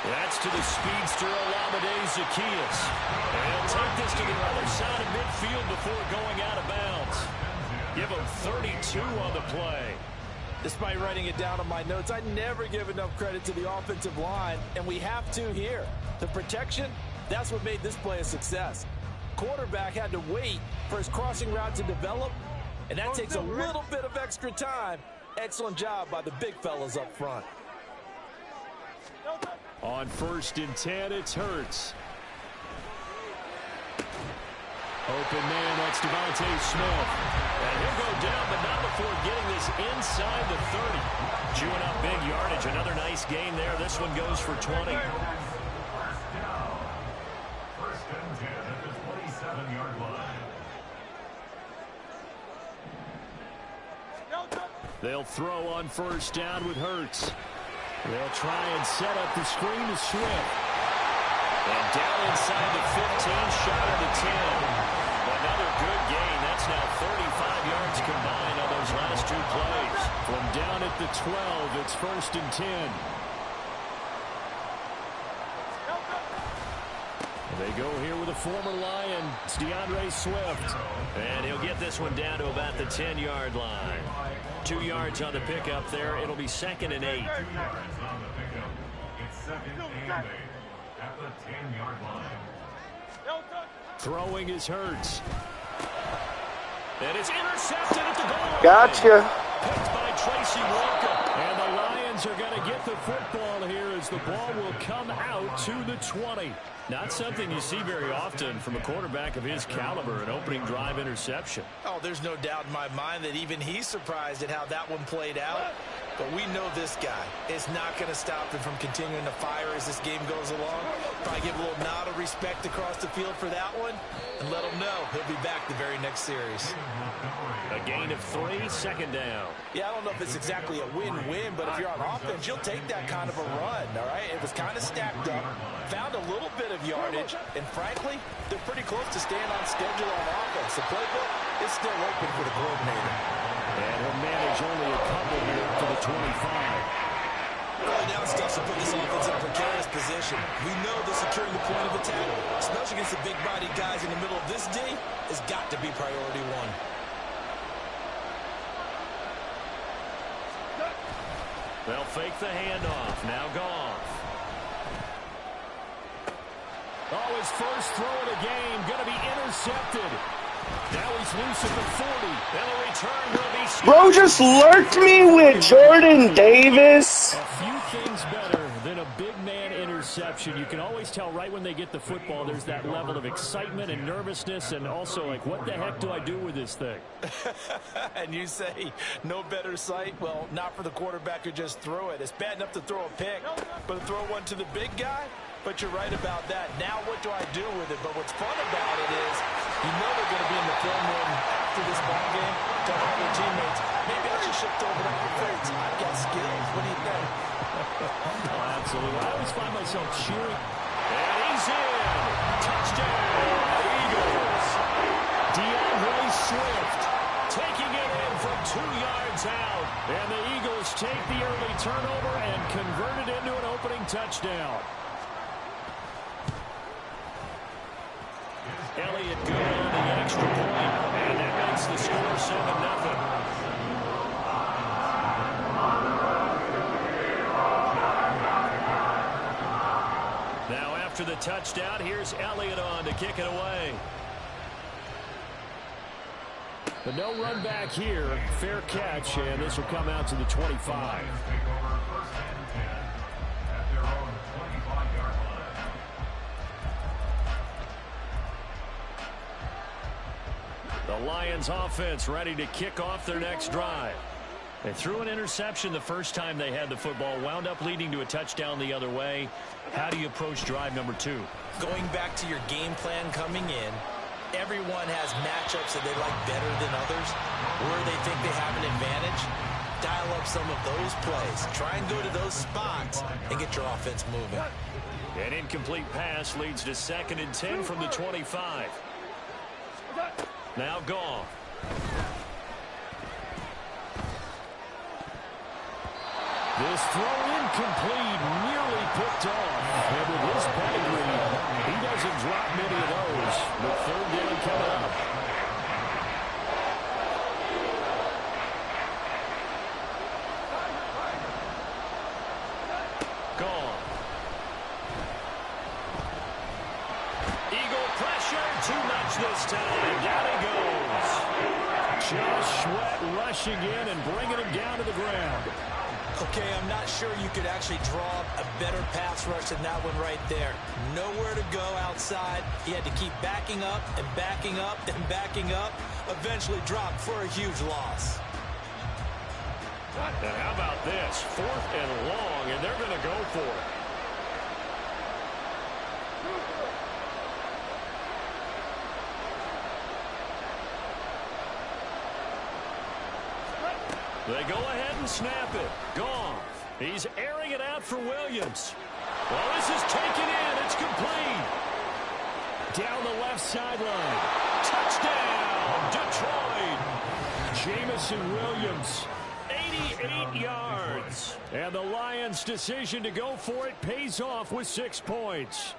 That's to the speedster Olamide Zaccheaus. And he'll take this to the other side of midfield before going out of bounds. Give him 32 on the play. Despite writing it down on my notes, I never give enough credit to the offensive line, and we have to here. The protection, that's what made this play a success. Quarterback had to wait for his crossing route to develop, and that takes a little bit of extra time. Excellent job by the big fellas up front. On 1st and 10, it's Hurts. Open man, that's Devontae Smith. And he'll go down, but not before getting this inside the 30. Chewing up big yardage. Another nice gain there. This one goes for 20. First and 10 at the 27-yard line. They'll throw on 1st down with Hurts. They'll try and set up the screen to Swift. And down inside the 15, shy of the 10. Another good gain. That's now 35 yards combined on those last 2 plays. From down at the 12, it's 1st and 10. They go here with a former Lion. It's DeAndre Swift. And he'll get this one down to about the 10-yard line. 2 yards on the pickup there. It'll be 2nd and 8. 2 yards on the pickup. It's 2nd and 8 at the 10-yard line. Throwing is Hurts. And it's intercepted at the goal. Gotcha. Picked by Tracy Walker. And the Lions are going to get the football here as the ball will come out to the 20. Not something you see very often from a quarterback of his caliber, an opening drive interception. Oh, there's no doubt in my mind that even he's surprised at how that one played out. But we know this guy is not going to stop him from continuing to fire as this game goes along. Probably give a little nod of respect across the field for that one and let him know he'll be back the very next series. A gain of 3, 2nd down. Yeah, I don't know if it's exactly a win-win, but if you're on offense, you'll take that kind of a run, all right? It was kind of stacked up, found a little bit of yardage, and frankly, they're pretty close to staying on schedule on offense. The playbook is still open for the coordinator. And he'll manage only a couple here to the 25. Early down stuff to put this offense in a precarious position. We know that securing the point of attack, especially against the big-bodied guys in the middle of this D, has got to be priority 1. They'll fake the handoff. Now Goff. Oh, his first throw of the game going to be intercepted. Now he's loose at the 40. And the return will be... Bro just lurked me with Jordan Davis. A few things better than a big man interception. You can always tell right when they get the football, there's that level of excitement and nervousness, and also like, what the heck do I do with this thing? And you say, no better sight? Well, not for the quarterback who just threw it. It's bad enough to throw a pick, but to throw one to the big guy? But you're right about that. Now what do I do with it? But what's fun about it is, you know they're going to be in the film room after this ball game, tell all their teammates, maybe I should shift over to offense. I've got skills. What do you think? Oh, absolutely. I always find myself cheering. And he's in. Touchdown, Eagles. DeAndre Swift taking it in from 2 yards out. And the Eagles take the early turnover and convert it into an opening touchdown. Elliott good on the extra point, and that makes the score 7-0. Now after the touchdown, here's Elliott on to kick it away. But no run back here. Fair catch, and this will come out to the 25. The Lions offense ready to kick off their next drive. They threw an interception the first time they had the football, wound up leading to a touchdown the other way. How do you approach drive number 2? Going back to your game plan coming in, everyone has matchups that they like better than others, where they think they have an advantage. Dial up some of those plays. Try and go to those spots and get your offense moving. An incomplete pass leads to 2nd and 10 from the 25. Now Goff. This throw incomplete, nearly picked off. And with his pedigree, he doesn't drop many of those. With third down coming up. Gone. Eagle pressure, too much this time. Down he goes. Josh Sweat rushing in and bringing him down to the ground. Okay, I'm not sure you could actually draw a better pass rush than that one right there. Nowhere to go outside. He had to keep backing up and backing up and backing up. Eventually dropped for a huge loss. And how about this? 4th and long, and they're going to go for it. They go ahead and snap it. Gone. He's airing it out for Williams. Well, this is taken in. It's complete. Down the left sideline. Touchdown, Detroit. Jamison Williams, 88 yards. And the Lions' decision to go for it pays off with 6 points.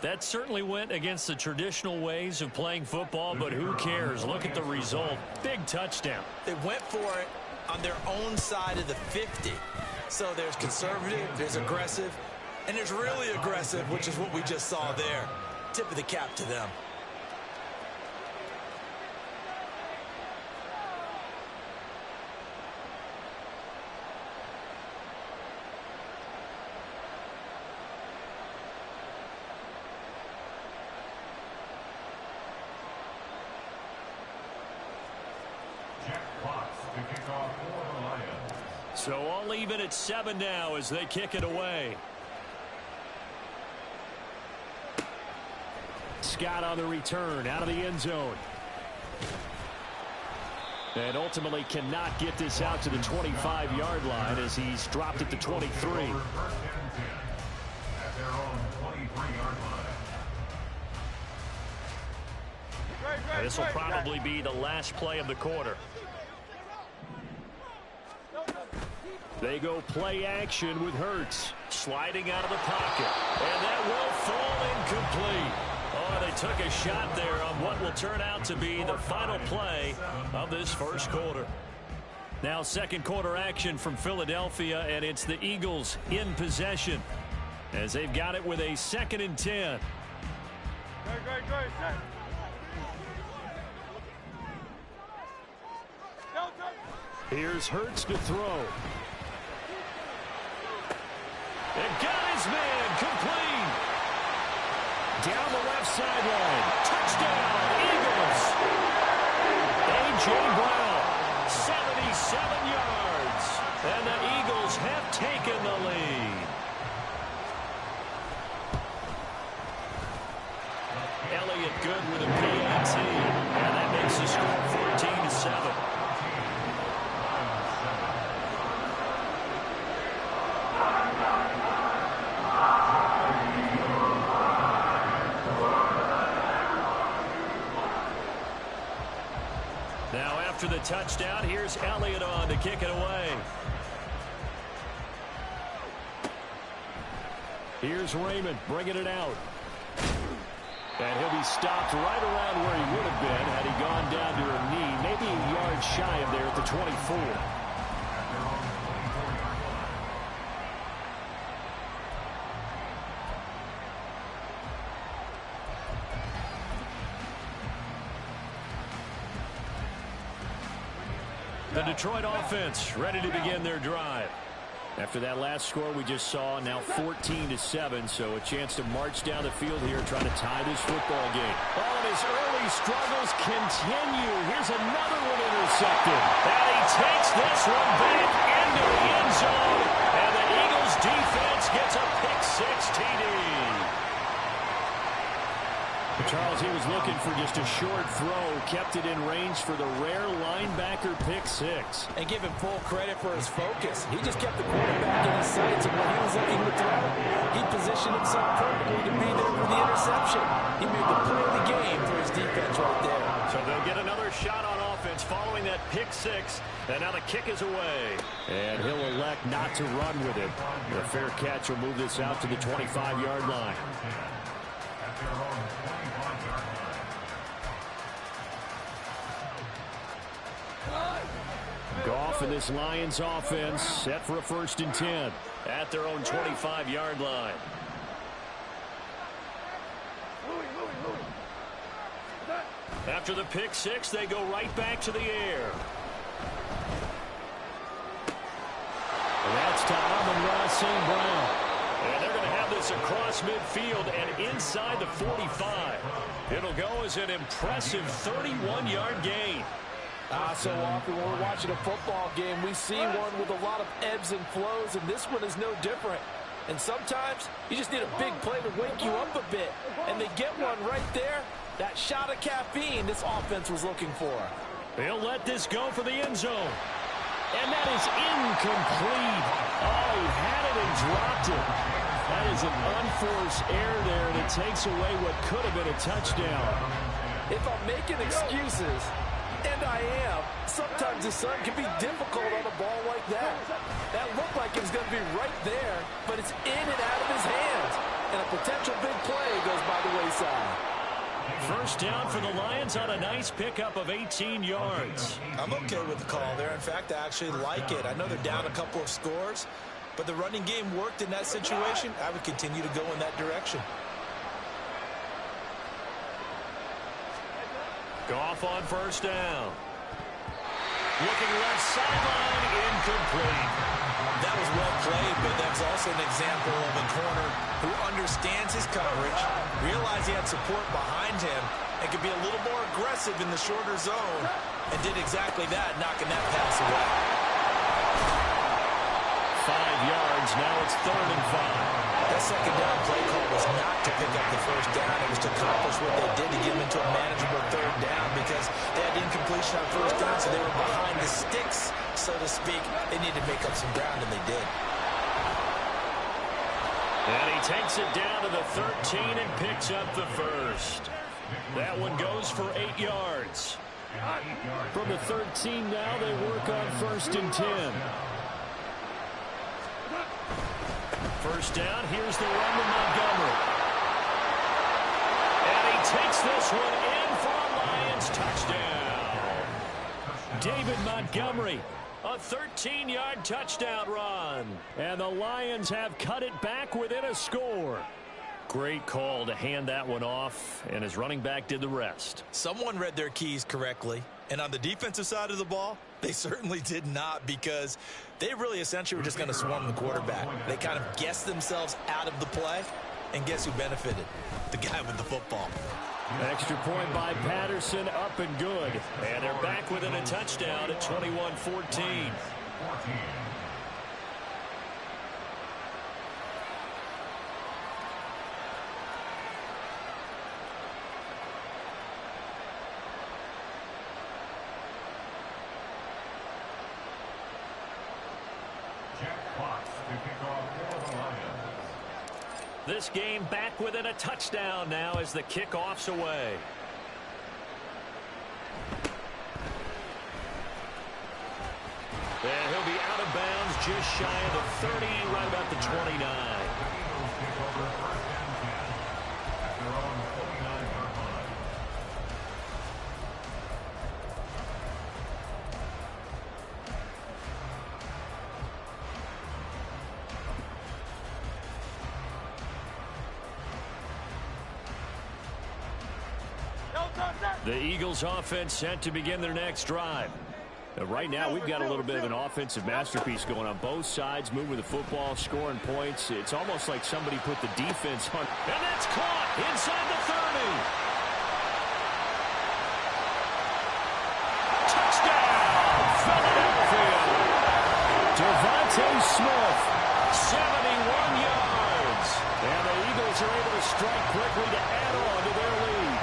That certainly went against the traditional ways of playing football, but who cares? Look at the result. Big touchdown. They went for it on their own side of the 50. So there's conservative, there's aggressive, and there's really aggressive, which is what we just saw there. Tip of the cap to them. So all even at 7 now as they kick it away. Scott on the return out of the end zone. And ultimately cannot get this out to the 25-yard line as he's dropped it to 23. This will probably be the last play of the quarter. They go play action with Hurts. Sliding out of the pocket. And that will fall incomplete. Oh, they took a shot there on what will turn out to be the final play of this first quarter. Now second quarter action from Philadelphia, and it's the Eagles in possession as they've got it with a 2nd and 10. Here's Hurts to throw. And got his man complete. Down the left sideline. Touchdown, Eagles. A.J. Brown, 77 yards. And the Eagles have taken the lead. Elliott good with a PAT. And that makes the score 14-7. After the touchdown, here's Elliott on to kick it away. Here's Raymond bringing it out. And he'll be stopped right around where he would have been had he gone down to a knee, maybe a yard shy of there at the 24. The Detroit offense ready to begin their drive. After that last score we just saw, now 14-7, so a chance to march down the field here trying to tie this football game. Oh, and his early struggles continue. Here's another one intercepted. And he takes this one back into the end zone. And the Eagles defense gets a pick-6 TD. Charles, he was looking for just a short throw, kept it in range for the rare linebacker pick-6. And give him full credit for his focus. He just kept the quarterback in his sights, and when he was looking to throw, he positioned himself perfectly to be there for the interception. He made the play of the game for his defense right there. So they'll get another shot on offense following that pick six. And now the kick is away. And he'll elect not to run with it. The fair catch will move this out to the 25-yard line. At their own 25-yard line. Goff and this Lions offense set for a 1st and 10. At their own 25-yard line. After the pick six, they go right back to the air. And that's to Amon-Ra St. Brown. And they're going to have this across midfield and inside the 45. It'll go as an impressive 31-yard gain. So often when we're watching a football game, we see one with a lot of ebbs and flows, and this one is no different. And sometimes you just need a big play to wake you up a bit. And they get one right there. That shot of caffeine this offense was looking for. They'll let this go for the end zone. And that is incomplete. Oh, he had it and dropped it. That is an unforced error there, and it takes away what could have been a touchdown. If I'm making excuses, and I am, sometimes the sun can be difficult on a ball like that. That looked like it was going to be right there, but it's in and out of his hands. And a potential big play goes by the wayside. First down for the Lions on a nice pickup of 18 yards. I'm okay with the call there. In fact, I actually like it. I know they're down a couple of scores, but the running game worked in that situation. I would continue to go in that direction. Goff on first down. Looking left sideline, incomplete. That was well played, but that's also an example of a corner who understands his coverage, realized he had support behind him, and could be a little more aggressive in the shorter zone, and did exactly that, knocking that pass away. 5 yards, now it's 3rd and 5. That second down play call was not to pick up the first down. It was to accomplish what they did to get them into a manageable 3rd down because they had incompletion on first down, so they were behind the sticks, so to speak. They needed to make up some ground, and they did. And he takes it down to the 13 and picks up the first. That one goes for 8 yards. From the 13 now, they work on 1st and 10. First down, here's the run to Montgomery. And he takes this one in for a Lions touchdown. David Montgomery, a 13-yard touchdown run. And the Lions have cut it back within a score. Great call to hand that one off, and his running back did the rest. Someone read their keys correctly, and on the defensive side of the ball, they certainly did not, because they really essentially were just going to swarm the quarterback. They kind of guessed themselves out of the play, and guess who benefited? The guy with the football. Extra point by Patterson, up and good. And they're back within a touchdown at 21-14. This game back within a touchdown now as the kickoff's away. And he'll be out of bounds just shy of the 30, right about the 29. The Eagles offense set to begin their next drive. Right now, we've got a little bit of an offensive masterpiece going on both sides, moving the football, scoring points. It's almost like somebody put the defense on. And that's caught inside the 30. Touchdown, Philadelphia. Devontae Smith. 71 yards. And the Eagles are able to strike quickly to add on to their lead.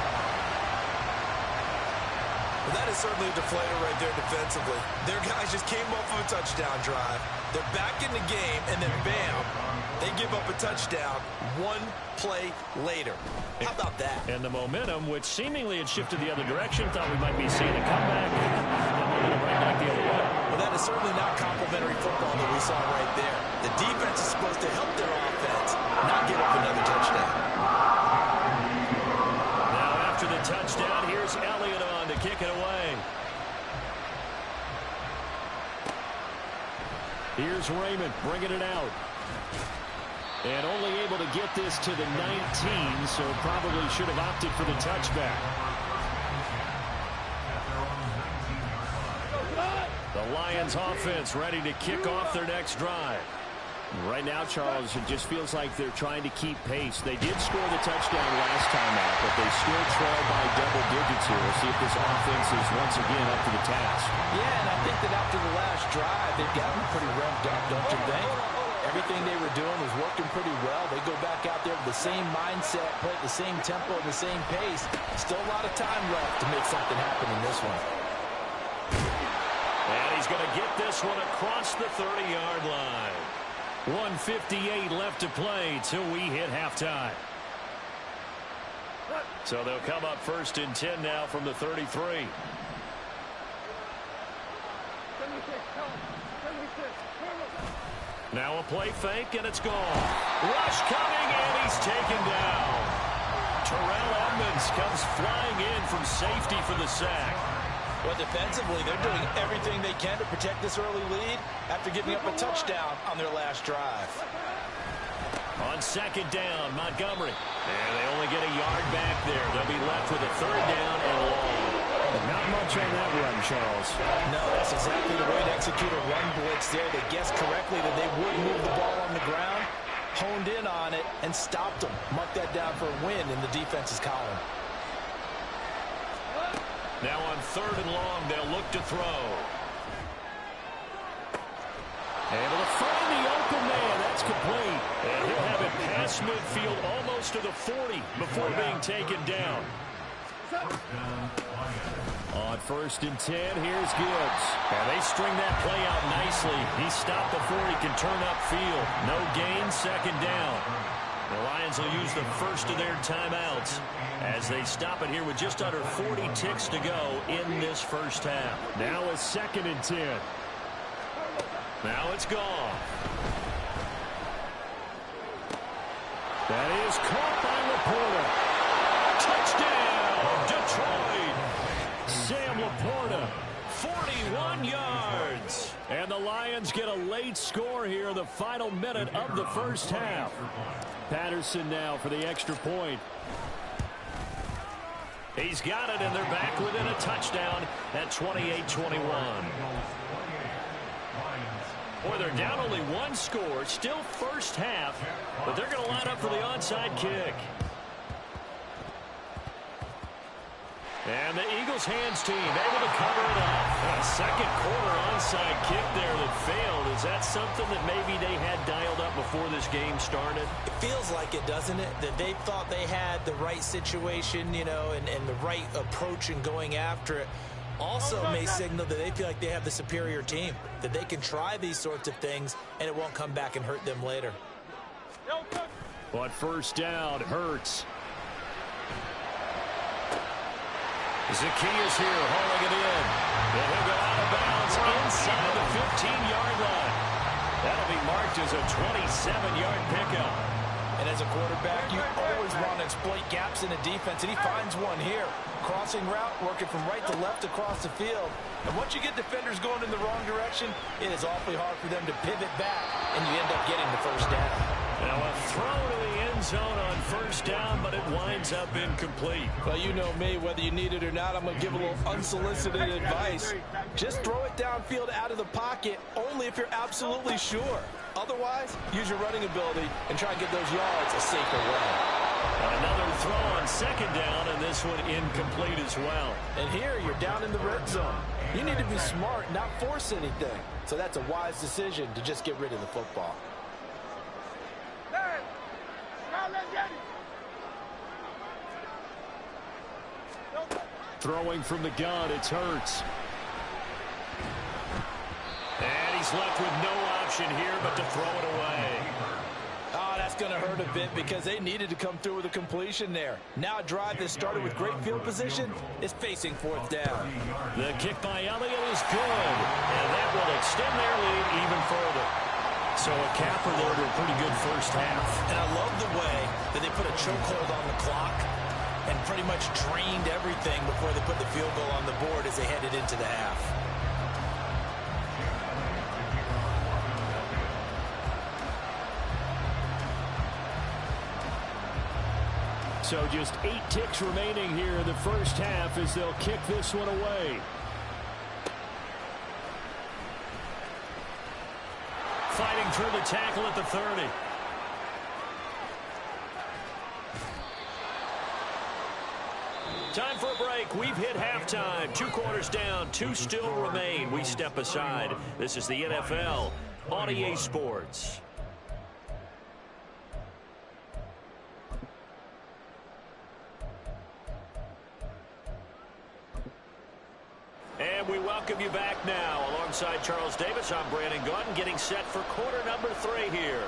Well, that is certainly a deflator right there defensively. Their guys just came off of a touchdown drive. They're back in the game, and then bam, they give up a touchdown one play later. How about that? And the momentum, which seemingly had shifted the other direction, thought we might be seeing a comeback. The momentum right back the other way. Well, that is certainly not complimentary football that we saw right there. The defense is supposed to help their offense, not give up another touchdown. Now after the touchdown, here's Elliott on to kick it away. Here's Raymond bringing it out. And only able to get this to the 19, so probably should have opted for the touchback. The Lions offense ready to kick off their next drive. Right now, Charles, it just feels like they're trying to keep pace. They did score the touchdown last time out, but they still trail by double digits here. We'll see if this offense is once again up to the task. Yeah, and I think that after the last drive, they've gotten pretty revved up, don't you think? Everything they were doing was working pretty well. They go back out there with the same mindset, play at the same tempo, and the same pace. Still a lot of time left to make something happen in this one. And he's going to get this one across the 30-yard line. 1:58 left to play till we hit halftime. So they'll come up 1st and 10 now from the 33. Now a play fake, and it's gone. Rush coming, and he's taken down. Terrell Edmonds comes flying in from safety for the sack. Well, defensively, they're doing everything they can to protect this early lead after giving up a touchdown on their last drive. On 2nd down, Montgomery. And they only get a yard back there. They'll be left with a 3rd down and long. Not much on that run, Charles. No, that's exactly the way to execute a run blitz there. They guessed correctly that they would move the ball on the ground, honed in on it, and stopped them. Mark that down for a win in the defense's column. Now on 3rd and long, they'll look to throw. Able to find the open man. That's complete. And he'll have it past midfield almost to the 40 before being taken down. On 1st and 10, here's Gibbs. And they string that play out nicely. He stopped before he can turn upfield. No gain, 2nd down. The Lions will use the first of their timeouts as they stop it here with just under 40 ticks to go in this first half. Now a 2nd and 10. Now it's gone. That is caught by Laporta. Touchdown, Detroit. Sam Laporta, 41 yards. And the Lions get a late score here in the final minute of the first half. Patterson now for the extra point. He's got it, and they're back within a touchdown at 28-21. Boy, they're down only one score, still first half, but they're going to line up for the onside kick. And the Eagles hands team able to cover it up. A 2nd quarter onside kick there that failed. Is that something that maybe they had dialed up before this game started? It feels like it, doesn't it? That they thought they had the right situation, you know, and the right approach in going after it. Also may signal that they feel like they have the superior team, that they can try these sorts of things and it won't come back and hurt them later. But 1st down, Hurts. Zacchaeus here hauling it in. And he'll go out of bounds inside the 15-yard line. That'll be marked as a 27-yard pickup. And as a quarterback, you always want to exploit gaps in the defense, and he finds one here. Crossing route, working from right to left across the field. And once you get defenders going in the wrong direction, it is awfully hard for them to pivot back, and you end up getting the 1st down. Now a throw to the end zone on 1st down, but it winds up incomplete. Well, you know me, whether you need it or not, I'm going to give a little unsolicited advice. Just throw it downfield out of the pocket, only if you're absolutely sure. Otherwise, use your running ability and try and get those yards a safer way. Another throw on 2nd down, and this one incomplete as well. And here, you're down in the red zone. You need to be smart, not force anything. So that's a wise decision to just get rid of the football. throwing from the gun, it's Hurts. And he's left with no option here but to throw it away. Oh, that's going to hurt a bit because they needed to come through with a completion there. Now a drive that started with great field position is facing fourth down. The kick by Elliott is good, and that will extend their lead even further. So a capper there to a pretty good first half. And I love the way that they put a chokehold on the clock and pretty much drained everything before they put the field goal on the board as they headed into the half. So just 8 ticks remaining here in the first half as they'll kick this one away. Fighting through the tackle at the 30. Time for a break. We've hit halftime. 2 quarters down. 2 still remain. We step aside. This is the NFL on EA Sports. And we welcome you back now. Alongside Charles Davis, I'm Brandon Gaudin, getting set for quarter number 3 here.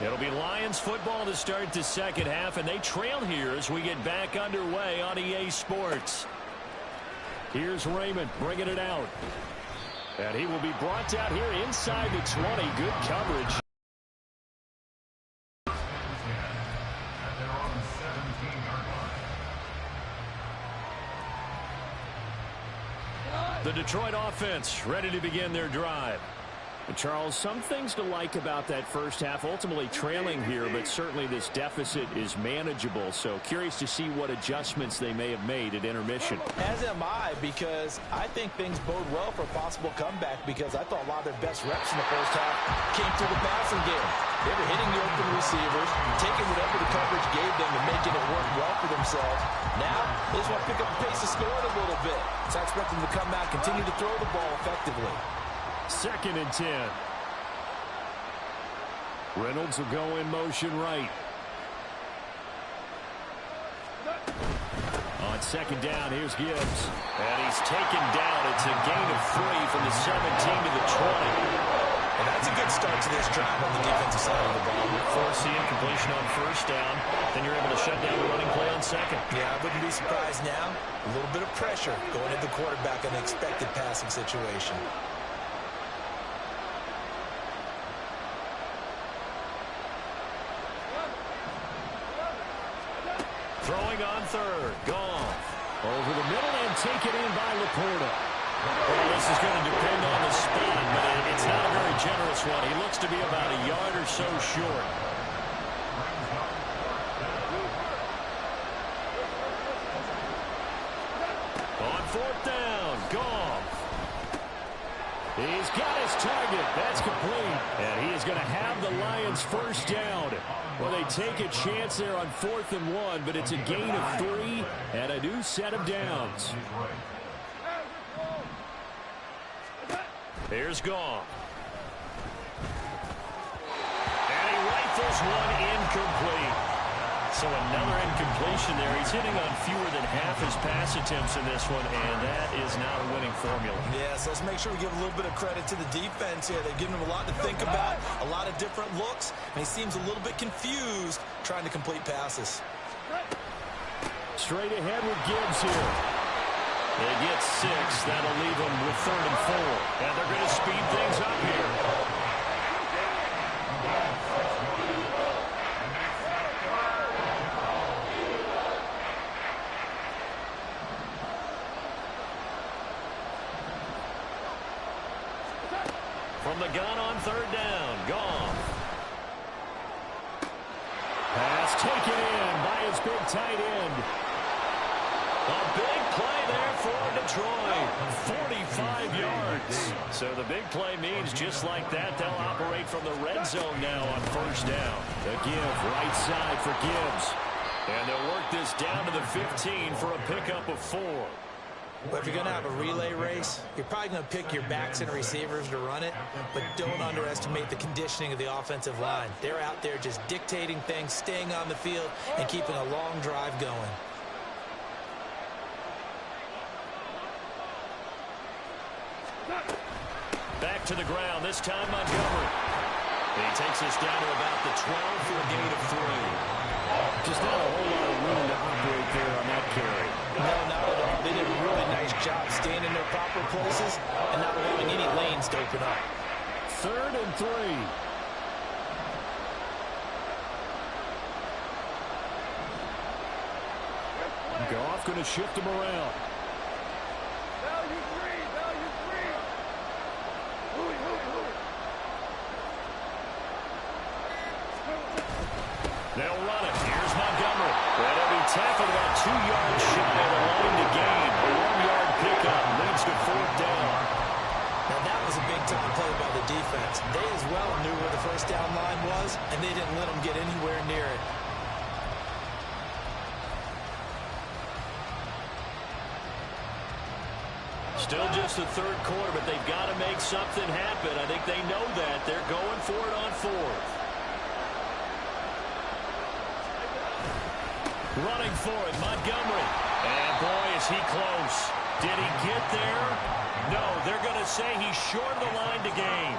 It'll be Lions football to start the second half, and they trail here as we get back underway on EA Sports. Here's Raymond bringing it out. And he will be brought down here inside the 20. Good coverage. The Detroit offense ready to begin their drive. And Charles, some things to like about that first half, ultimately trailing here, but certainly this deficit is manageable. So curious to see what adjustments they may have made at intermission. As am I, because I think things bode well for a possible comeback, because I thought a lot of their best reps in the first half came through the passing game. They were hitting the open receivers, taking whatever the coverage gave them and making it work well for themselves. Now, they just want to pick up the pace of scoring a little bit. So I expect them to come out, continue to throw the ball effectively. 2nd and 10. Reynolds will go in motion right. On 2nd down, here's Gibbs. And he's taken down. It's a gain of 3 from the 17 to the 20. And that's a good start to this drive on the defensive side of the ball. Force the incompletion on 1st down. Then you're able to shut down the running play on 2nd. Yeah, I wouldn't be surprised now. A little bit of pressure going at the quarterback in an expected passing situation. Throwing on 3rd. Goff. Over the middle and taken in by Laporta. Well, this is going to depend on the speed, but it's not a very generous one. He looks to be about a yard or so short. On 4th down, Goff. He's got his target. That's complete. And he is going to have the Lions first down. Well, they take a chance there on 4th and 1, but it's a gain of 3 and a new set of downs. Here's Goff. And he rifles one incomplete. So another incompletion there. He's hitting on fewer than half his pass attempts in this one, and that is not a winning formula. Yeah, so let's make sure we give a little bit of credit to the defense here. They're giving him a lot to think about, a lot of different looks, and he seems a little bit confused trying to complete passes. Straight ahead with Gibbs here. They get 6. That'll leave them with 3rd and 4. And they're going to speed things up here. From the gun on 3rd down. Goff. Pass taken in by his big tight end. A big play there for Detroit. 45 yards. So the big play means just like that, they'll operate from the red zone now on 1st down. The give right side for Gibbs. And they'll work this down to the 15 for a pickup of 4. But if you're going to have a relay race, you're probably going to pick your backs and receivers to run it, but don't underestimate the conditioning of the offensive line. They're out there just dictating things, staying on the field, and keeping a long drive going. Back to the ground, this time Montgomery. He takes us down to about the 12 for a gain of 3. Just not a whole lot of room to operate there on that carry. No, not at all. They did a really nice job staying in their proper places and not allowing any lanes to open up. 3rd and 3. Goff going to shift him around. They'll run it. Here's Montgomery. That'll be tackled about 2 yards shy of the line to gain. A 1-yard pickup leads to 4th down. Now that was a big-time play by the defense. They as well knew where the first down line was, and they didn't let them get anywhere near it. Still just the 3rd quarter, but they've got to make something happen. I think they know that. They're going for it on 4th. Running for it, Montgomery. And boy, is he close. Did he get there? No, they're going to say he's short of the line to gain.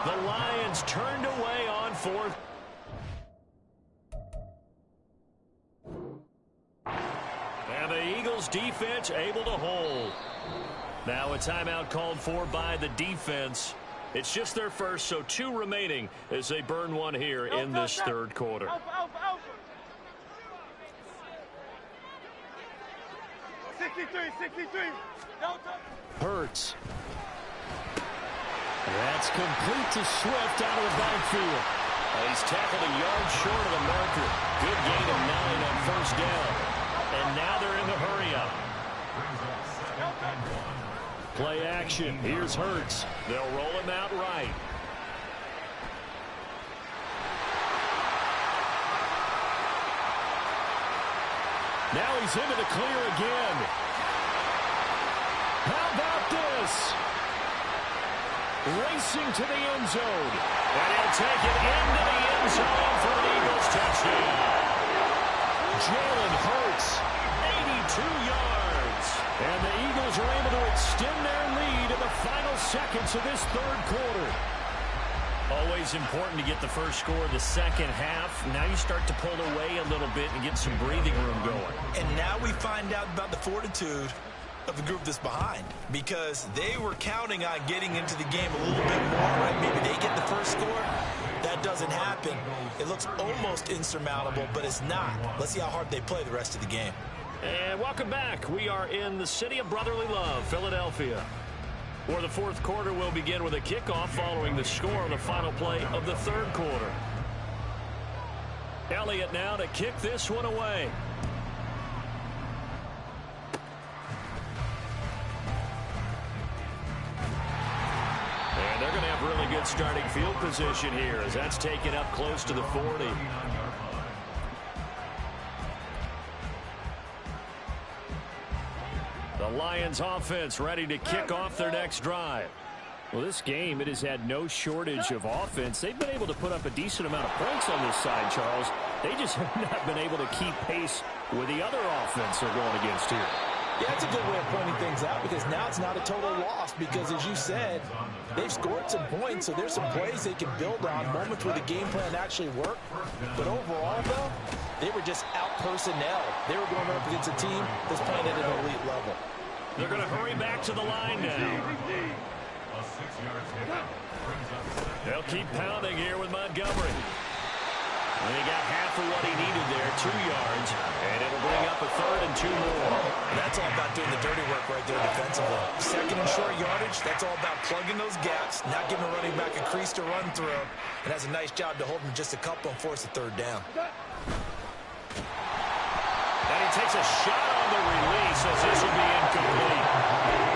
The Lions turned away on 4th. And the Eagles defense able to hold. Now a timeout called for by the defense. It's just their first, so 2 remaining as they burn one here in this 3rd quarter. Hurts. That's complete to Swift out of the backfield. He's tackled a yard short of the marker. Good gain of 9 on 1st down. And now they're in the hurry-up. Play action. Here's Hurts. They'll roll him out right. Now he's into the clear again. How about this? Racing to the end zone. And he'll take it into the end zone for an Eagles touchdown. Jalen Hurts, 82 yards. And the Eagles are able to extend their lead in the final seconds of this 3rd quarter. Always important to get the first score of the second half. Now you start to pull away a little bit and get some breathing room going. And now we find out about the fortitude of the group that's behind, because they were counting on getting into the game a little bit more, right? Maybe they get the first score. That doesn't happen. It looks almost insurmountable, but it's not. Let's see how hard they play the rest of the game. And welcome back. We are in the city of brotherly love, Philadelphia, where the 4th quarter will begin with a kickoff following the score on the final play of the 3rd quarter. Elliott now to kick this one away. And they're going to have really good starting field position here as that's taken up close to the 40. The Lions offense ready to kick off their next drive. Well, this game, it has had no shortage of offense. They've been able to put up a decent amount of points on this side, Charles. They just have not been able to keep pace with the other offense they're going against here. Yeah, that's a good way of pointing things out, because now it's not a total loss, because as you said, they've scored some points, so there's some plays they can build on, moments where the game plan actually worked. But overall, though, they were just out personnel. They were going up against a team that's playing at an elite level. They're going to hurry back to the line now. They'll keep pounding here with Montgomery. And he got half of what he needed there, 2 yards, and it'll bring up a 3rd and 2 more. That's all about doing the dirty work right there defensively. 2nd and short yardage, that's all about plugging those gaps, not giving a running back a crease to run through, and has a nice job to hold him just a couple and force a 3rd down. And he takes a shot on the release as this will be incomplete.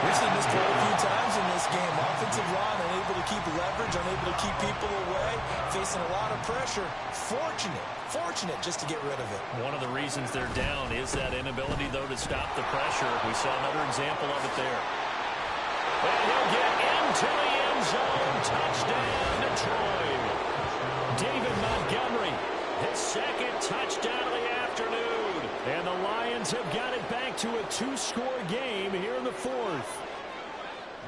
We've seen this play a few times in this game. Offensive line unable to keep leverage, unable to keep people away, facing a lot of pressure. Fortunate just to get rid of it. One of the reasons they're down is that inability, though, to stop the pressure. We saw another example of it there. And he'll get into the end zone. Touchdown, Detroit. David Montgomery, his second touchdown of the afternoon. And the Lions have got it back to a 2-score game here in the fourth.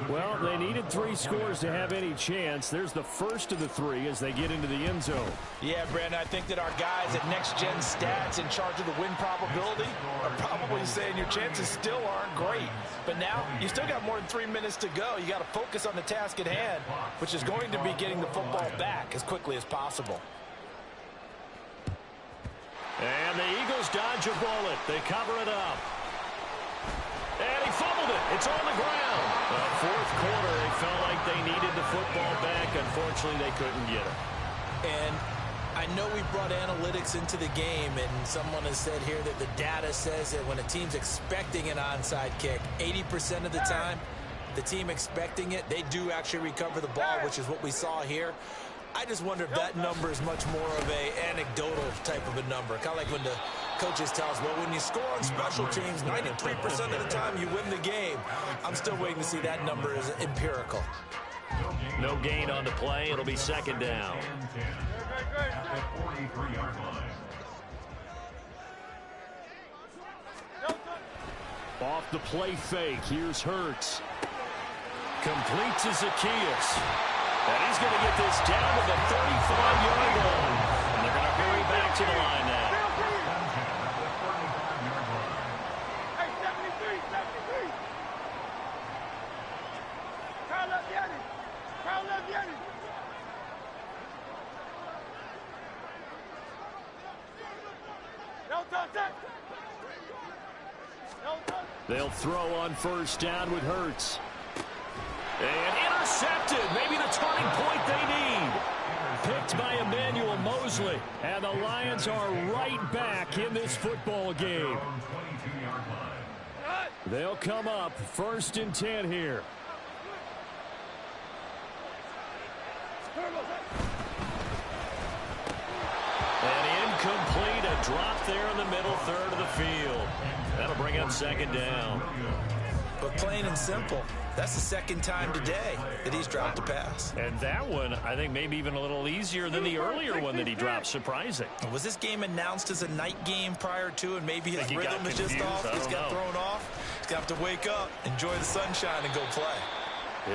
Well, they needed 3 scores to have any chance. There's the first of the 3 as they get into the end zone. Yeah, Brandon, I think that our guys at Next Gen Stats in charge of the win probability are probably saying your chances still aren't great. But now you still got more than 3 minutes to go. You got to focus on the task at hand, which is going to be getting the football back as quickly as possible. And the Eagles dodge a bullet. They cover it up. And he fumbled it. It's on the ground. Fourth quarter, they felt like they needed the football back. Unfortunately, they couldn't get it. And I know we brought analytics into the game, and someone has said here that the data says that when a team's expecting an onside kick, 80% of the time, the team expecting it, they do actually recover the ball, which is what we saw here. I just wonder if that number is much more of a anecdotal type of a number. Kind of like when the coaches tell us, well, when you score on special teams, 93% of the time you win the game. I'm still waiting to see that number is empirical. No gain on the play. It'll be second down. Off the play fake. Here's Hurts. Completes to Zacchaeus. And he's going to get this down to the 35-yard line. And they're going to hurry back to the line now. Hey, 73. Carl up Yanni. They'll throw on first down with Hurts. And intercepted. Maybe the turning point they need. Picked by Emmanuel Mosley. And the Lions are right back in this football game. They'll come up 1st and 10 here. And incomplete. A drop there in the middle third of the field. That'll bring up second down. But plain and simple, that's the second time today that he's dropped a pass. And that one, I think, maybe even a little easier than the earlier one that he dropped. Surprising. Was this game announced as a night game prior to, and maybe his rhythm is just off? He's got thrown off. He's going to have to wake up, enjoy the sunshine, and go play.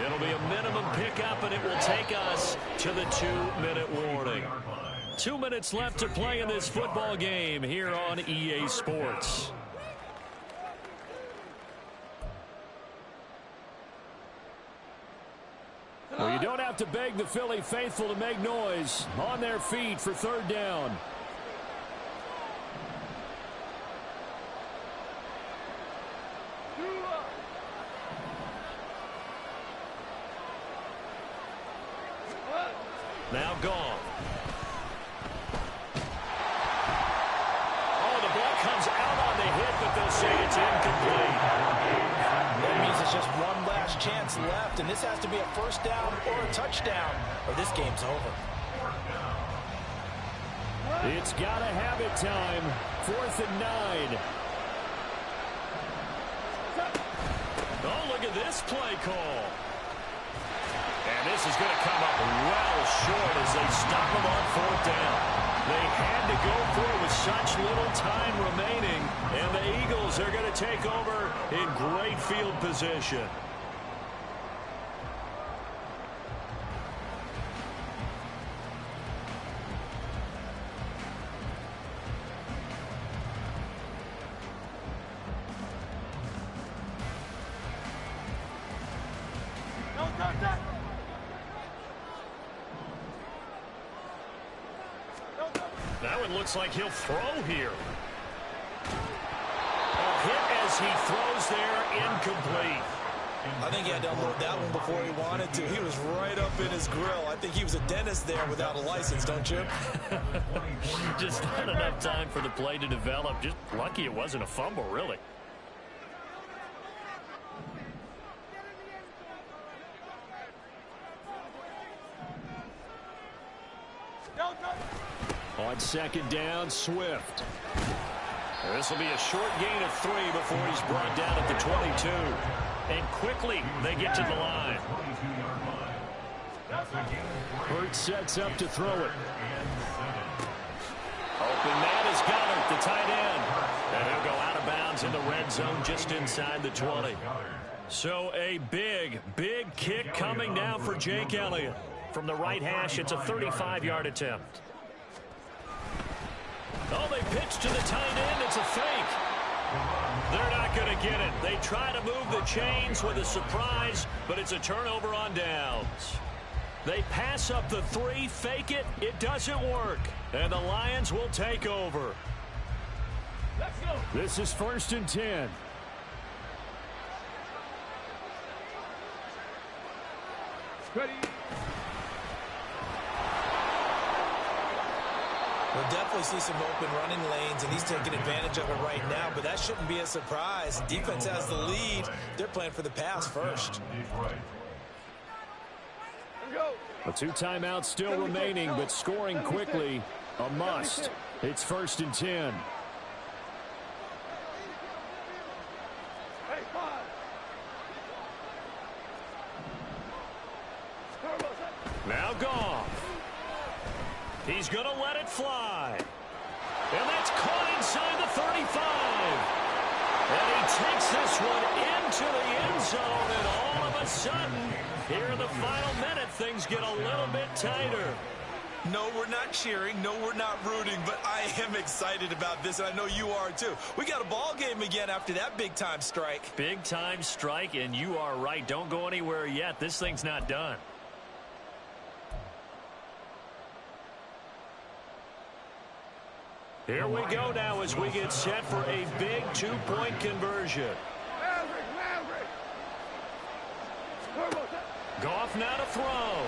It'll be a minimum pickup, and it will take us to the 2-minute warning. 2 minutes left to play in this football game here on EA Sports. Well, you don't have to beg the Philly faithful to make noise. On their feet for third down. Now gone. Oh, the ball comes out on the hit, but they'll say it's incomplete. That means it's just one last chance left, and this has to be a first down or a touchdown, or this game's over. It's got to have it time. 4th and 9. Oh, look at this play call. And this is going to come up well short as they stop him on 4th down. They had to go for it with such little time remaining, and the Eagles are going to take over in great field position. That one looks like he'll throw here. A hit as he throws there, incomplete. I think he had to unload that one before he wanted to. He was right up in his grill. I think he was a dentist there without a license, don't you? Just not enough time for the play to develop. Just lucky it wasn't a fumble, really. On second down, Swift. This will be a short gain of 3 before he's brought down at the 22. And quickly, they get to the line. Hurts sets up to throw it. Open man is Goddard, the tight end. And he'll go out of bounds in the red zone just inside the 20. So a big, big kick coming now for Jake Elliott. From the right hash, it's a 35-yard attempt. Oh, they pitch to the tight end. It's a fake. They're not going to get it. They try to move the chains with a surprise, but it's a turnover on downs. They pass up the 3, fake it. It doesn't work. And the Lions will take over. Let's go. This is 1st and 10. Ready. We'll definitely see some open running lanes, and he's taking advantage of it right now, but that shouldn't be a surprise. Defense has the lead. They're playing for the pass first. A 2 timeouts still remaining, but scoring quickly, a must. It's 1st and 10. Now Goff. He's going to let it fly. And that's caught inside the 35. And he takes this one into the end zone, and all of a sudden, here in the final minute, things get a little bit tighter. No, we're not cheering. No, we're not rooting, but I am excited about this, and I know you are too. We got a ball game again after that big-time strike. Big-time strike, and you are right. Don't go anywhere yet. This thing's not done. Here we go now as we get set for a big 2-point conversion. Goff now to throw.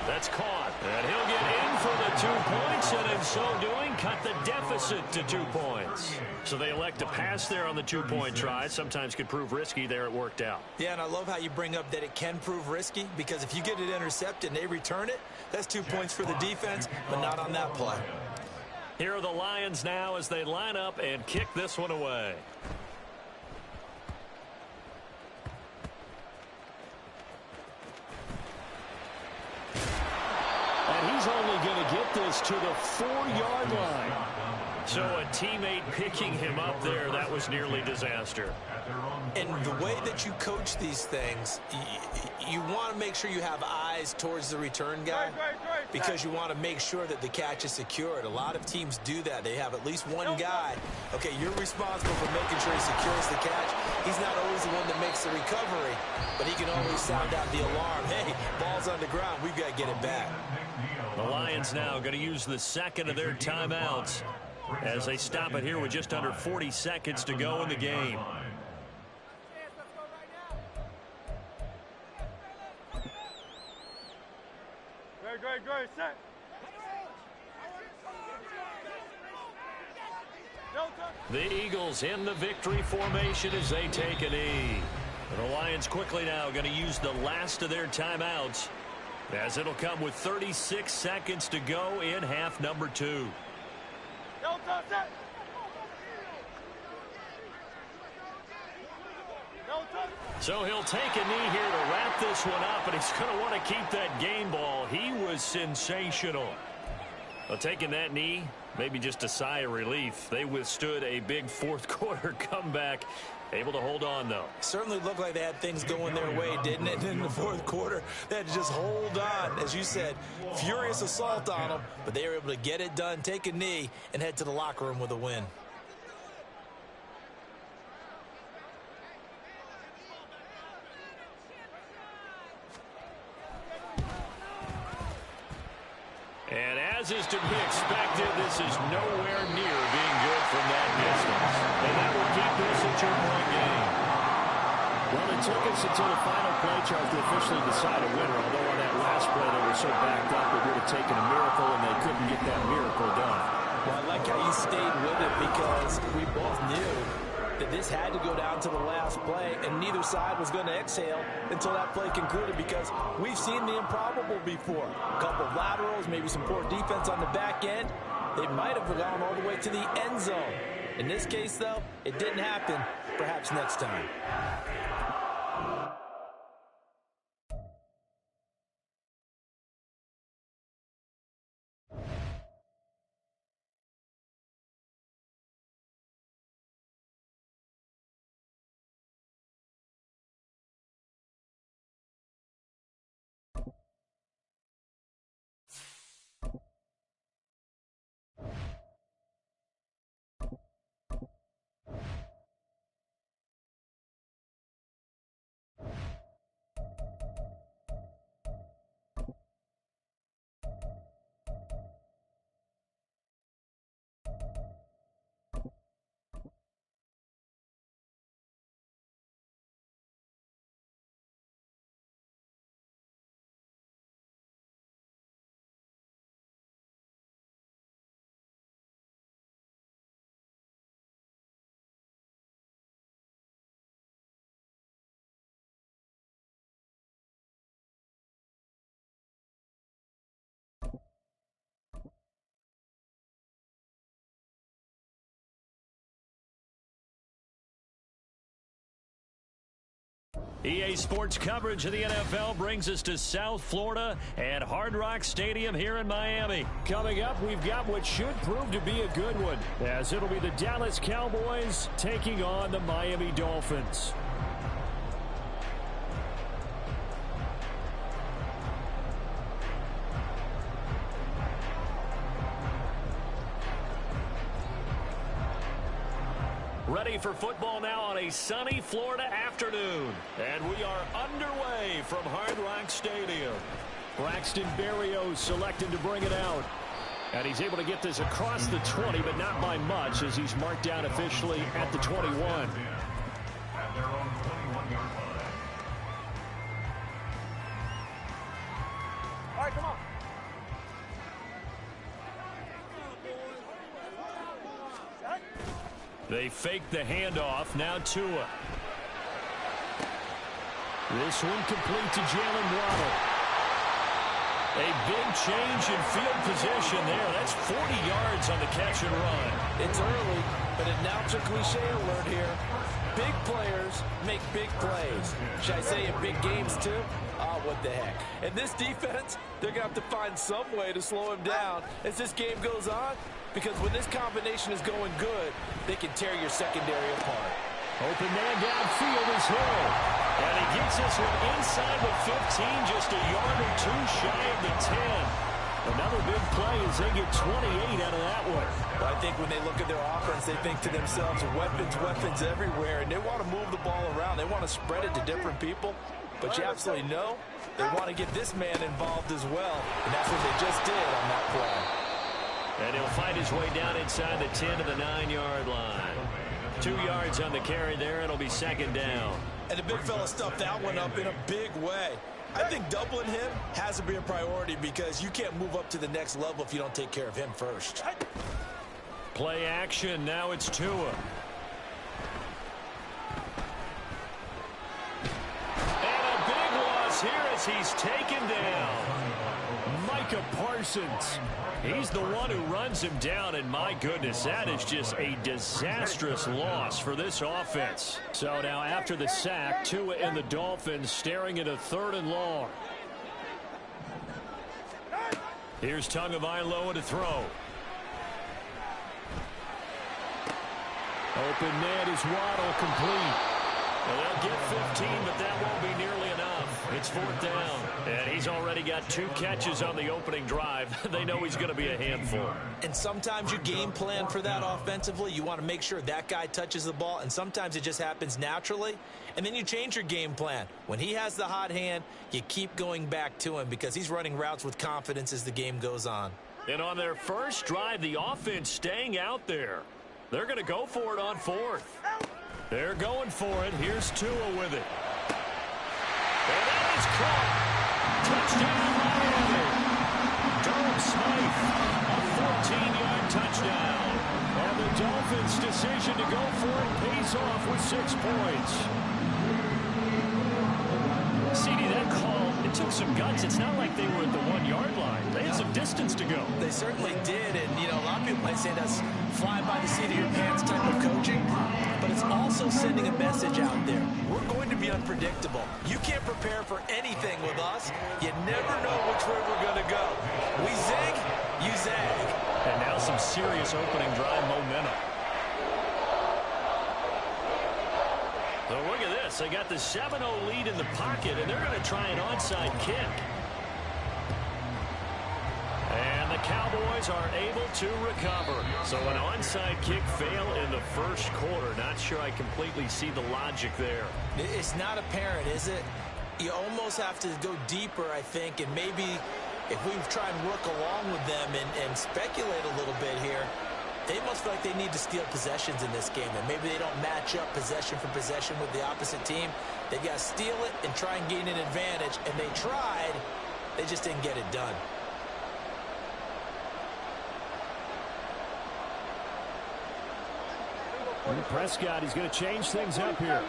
That's caught. And he'll get in for the 2 points, and in so doing, cut the deficit to 2 points. So they elect to pass there on the 2-point try. Sometimes could prove risky. There it worked out. Yeah, and I love how you bring up that it can prove risky, because if you get it intercepted and they return it, that's 2 points for the defense, but not on that play. Here are the Lions now as they line up and kick this one away. And he's only going to get this to the 4-yard line. So a teammate picking him up there, that was nearly disaster. And the way that you coach these things, you want to make sure you have eyes towards the return guy, because you want to make sure that the catch is secured. A lot of teams do that. They have at least one guy. Okay, you're responsible for making sure he secures the catch. He's not always the one that makes the recovery, but he can always sound out the alarm. Hey, ball's on the ground. We've got to get it back. The Lions now going to use the second of their timeouts as they stop it here with just under 40 seconds to go in the game. Great, set. The Eagles in the victory formation as they take a knee. And the Lions quickly now going to use the last of their timeouts, as it'll come with 36 seconds to go in half number 2. So he'll take a knee here to wrap this one up, and he's going to want to keep that game ball. He was sensational. Well, taking that knee, maybe just a sigh of relief. They withstood a big fourth-quarter comeback. Able to hold on, though. Certainly looked like they had things going their way, didn't it? In the fourth quarter, they had to just hold on. As you said, furious assault on them, but they were able to get it done, take a knee, and head to the locker room with a win. And as is to be expected, this is nowhere near being good from that distance. And that will keep this a 2-point game. Well, it took us until the final play chart to officially decide a winner, although on that last play they were so backed up it would have taken a miracle, and they couldn't get that miracle done. Well, I like how you stayed with it, because we both knew that this had to go down to the last play, and neither side was going to exhale until that play concluded, because we've seen the improbable before. A couple of laterals, maybe some poor defense on the back end. They might have gone all the way to the end zone. In this case, though, it didn't happen. Perhaps next time. EA Sports coverage of the NFL brings us to South Florida at Hard Rock Stadium here in Miami. Coming up, we've got what should prove to be a good one, as it'll be the Dallas Cowboys taking on the Miami Dolphins. Ready for football now on a sunny Florida afternoon. And we are underway from Hard Rock Stadium. Braxton Berrios selected to bring it out. And he's able to get this across the 20, but not by much, as he's marked down officially at the 21. At their own 21-yard line. All right, come on. They fake the handoff. Now Tua. This one complete to Jalen Waddle. A big change in field position there. That's 40 yards on the catch and run. It's early, but announcer cliche alert here. Big players make big plays. Should I say in big games too? What the heck. And this defense, they're going to have to find some way to slow him down as this game goes on, because when this combination is going good, they can tear your secondary apart. Open man downfield is Hill. And he gets this one inside the 15, just a yard or two shy of the 10. Another big play as they get 28 out of that one. Well, I think when they look at their offense, they think to themselves, weapons everywhere, and they want to move the ball around. They want to spread it to different people. But you absolutely know they want to get this man involved as well, and that's what they just did on that play. And he'll fight his way down inside the 10 to the 9-yard line. 2 yards on the carry there. It'll be second down. And the big fella stuffed that one up in a big way. I think doubling him has to be a priority, because you can't move up to the next level if you don't take care of him first. Play action. Now it's Tua. Here as he's taken down. Micah Parsons. He's the one who runs him down, and my goodness, that is just a disastrous loss for this offense. So now after the sack, Tua and the Dolphins staring at a 3rd and long. Here's Tagovailoa to throw. Open man is Waddle, complete. Well, they'll get 15, but that won't be nearly enough. It's 4th down, and he's already got 2 catches on the opening drive. They know he's going to be a handful. And sometimes you game plan for that offensively. You want to make sure that guy touches the ball, and sometimes it just happens naturally, and then you change your game plan. When he has the hot hand, you keep going back to him, because he's running routes with confidence as the game goes on. And on their first drive, the offense staying out there. They're going to go for it on 4th. They're going for it. Here's Tua with it. And that is caught. Touchdown, Miami. Durham Smythe, a 14-yard touchdown. And the Dolphins' decision to go for it pays off with 6 points. CD, that call, it took some guts. It's not like they were at the 1-yard line. They had some distance to go. They certainly did, and, you know, a lot of people might say that's fly by the seat of your pants type of coaching, but it's also sending a message out there. We're going to be unpredictable. You can't prepare for anything with us. You never know which way we're going to go. We zig, you zag. And now some serious opening drive momentum. So look at this. They got the 7-0 lead in the pocket, and they're going to try an onside kick. And the Cowboys are able to recover. So an onside kick fail in the first quarter. Not sure I completely see the logic there. It's not apparent, is it? You almost have to go deeper, I think, and maybe if we try and work along with them and speculate a little bit here, they must feel like they need to steal possessions in this game, and maybe they don't match up possession for possession with the opposite team. They've got to steal it and try and gain an advantage, and they tried. They just didn't get it done. And Prescott, he's going to change things up here.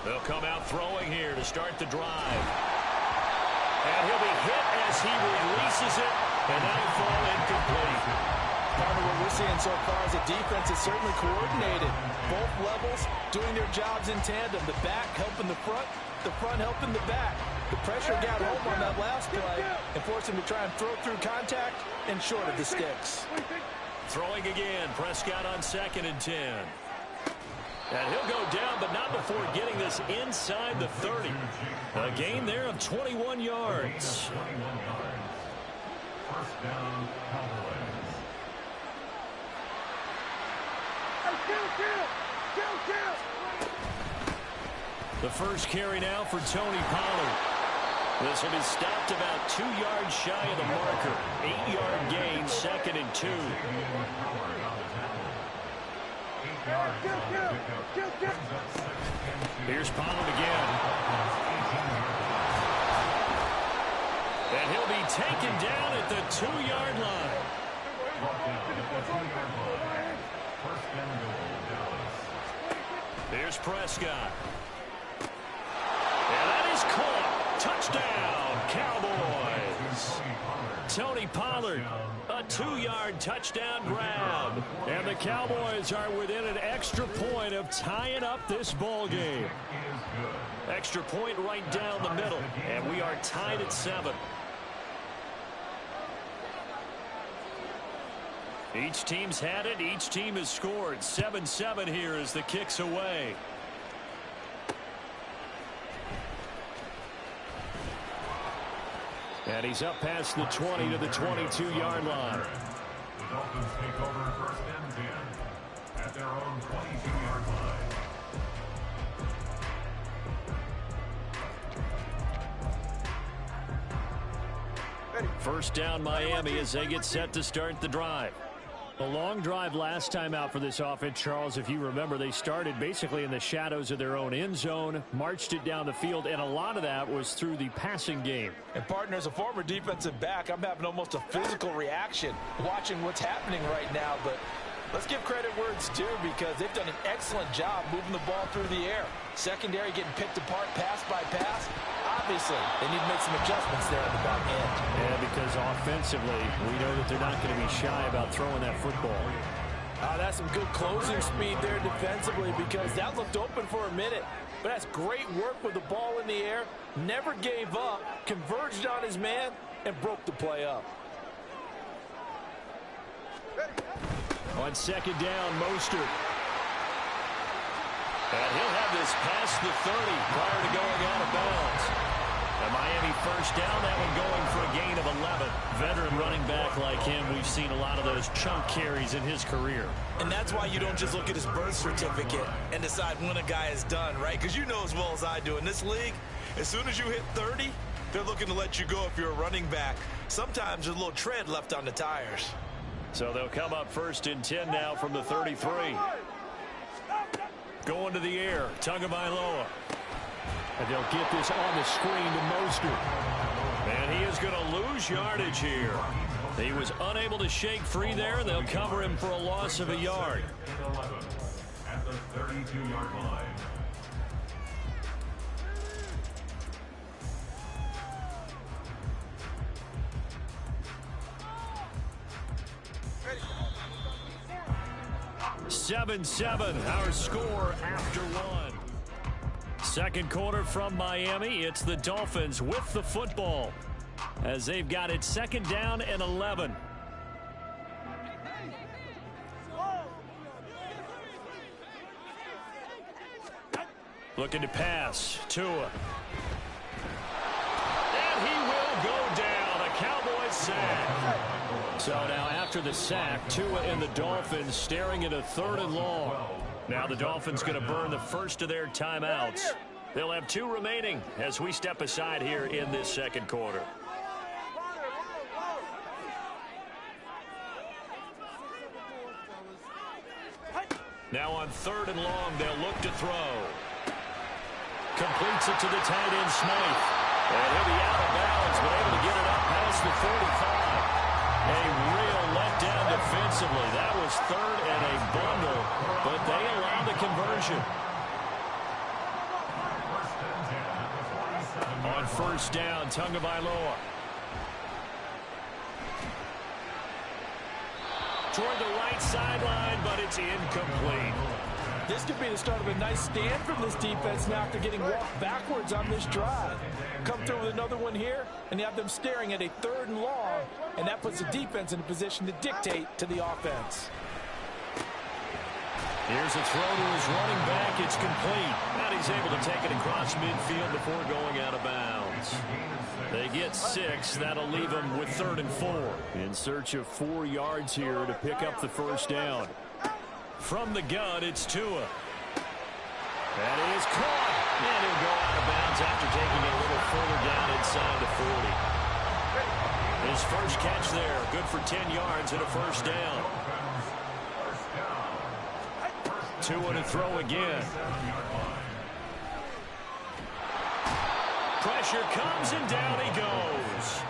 They'll come out throwing here to start the drive. And he'll be hit as he releases it, and that'll fall incomplete. Part of what we're seeing so far is the defense is certainly coordinated. Both levels doing their jobs in tandem. The back helping the front helping the back. The pressure got home on that last play and forced him to try and throw through contact and short of the sticks. Throwing again, Prescott on 2nd and 10. And he'll go down, but not before getting this inside the 30. A gain there of 21 yards. First down, Cowboys. The first carry now for Tony Pollard. This will be stopped about 2 yards shy of the marker. 8-yard gain, 2nd and 2. Here's Pollard again. And he'll be taken down at the 2-yard line. Here's Prescott. And that is caught. Touchdown, Cowboys. Tony Pollard, a 2-yard touchdown grab. And the Cowboys are within an extra point of tying up this ball game. Extra point right down the middle. And we are tied at 7. Each team's had it. Each team has scored. 7-7 here as the kick's away. And he's up past the 20 to the 22-yard line. The Dolphins take over 1st and 10 at their own 22-yard line. First down Miami as they get set to start the drive. A long drive last time out for this offense, Charles. If you remember, they started basically in the shadows of their own end zone, marched it down the field, and a lot of that was through the passing game. And, partner, as a former defensive back, I'm having almost a physical reaction watching what's happening right now. But let's give credit where it's due, because they've done an excellent job moving the ball through the air. Secondary getting picked apart pass by pass. Obviously, they need to make some adjustments there at the back end. Yeah, because offensively, we know that they're not going to be shy about throwing that football. That's some good closing speed there defensively, because that looked open for a minute. But that's great work with the ball in the air. Never gave up, converged on his man, and broke the play up. On 2nd down, Mostert. And he'll have this past the 30 prior to going out of bounds. A Miami first down, that one going for a gain of 11. Veteran running back like him, we've seen a lot of those chunk carries in his career. And that's why you don't just look at his birth certificate and decide when a guy is done, right? Because you know as well as I do, in this league, as soon as you hit 30, they're looking to let you go if you're a running back. Sometimes there's a little tread left on the tires. So they'll come up 1st and 10 now from the 33. Going to the air, Tagovailoa. And they'll get this on the screen to Mostert. And he is going to lose yardage here. He was unable to shake free there. They'll cover him for a loss of a yard. At the 32-yard line. Ready. 7-7, our score after one. Second quarter from Miami. It's the Dolphins with the football as they've got it second down and 11. Looking to pass. Tua. And he will go down. A Cowboys sack. So now after the sack, Tua and the Dolphins staring at a 3rd and long. Now the Dolphins going to burn the first of their timeouts. They'll have 2 remaining as we step aside here in this second quarter. Now on 3rd and long, they'll look to throw. Completes it to the tight end, Smith. And he'll be out of bounds, but able to get it up past the 45. A real letdown defensively. That was 3rd and a bundle, but they allowed the conversion. On 1st down, Tagovailoa. Toward the right sideline, but it's incomplete. This could be the start of a nice stand from this defense now after getting walked backwards on this drive. Come through with another one here, and you have them staring at a 3rd and long, and that puts the defense in a position to dictate to the offense. Here's a throw to his running back. It's complete. And he's able to take it across midfield before going out of bounds. They get 6. That'll leave them with 3rd and 4. In search of 4 yards here to pick up the first down. From the gun, it's Tua. That is caught. And he'll go out of bounds after taking it a little further down inside the 40. His first catch there. Good for 10 yards and a first down. Tua to throw again. Pressure comes and down he goes.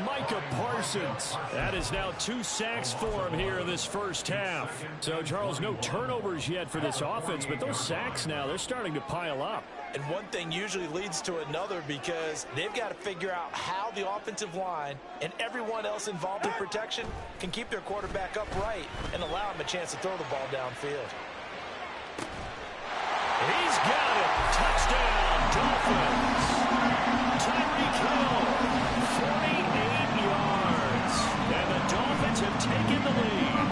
Micah Parsons. That is now 2 sacks for him here in this first half. So, Charles, no turnovers yet for this offense, but those sacks now, they're starting to pile up. And one thing usually leads to another because they've got to figure out how the offensive line and everyone else involved in protection can keep their quarterback upright and allow him a chance to throw the ball downfield. He's got it. Touchdown, Dolphins. Tyreek Hill, 48 yards. And the Dolphins have taken the lead.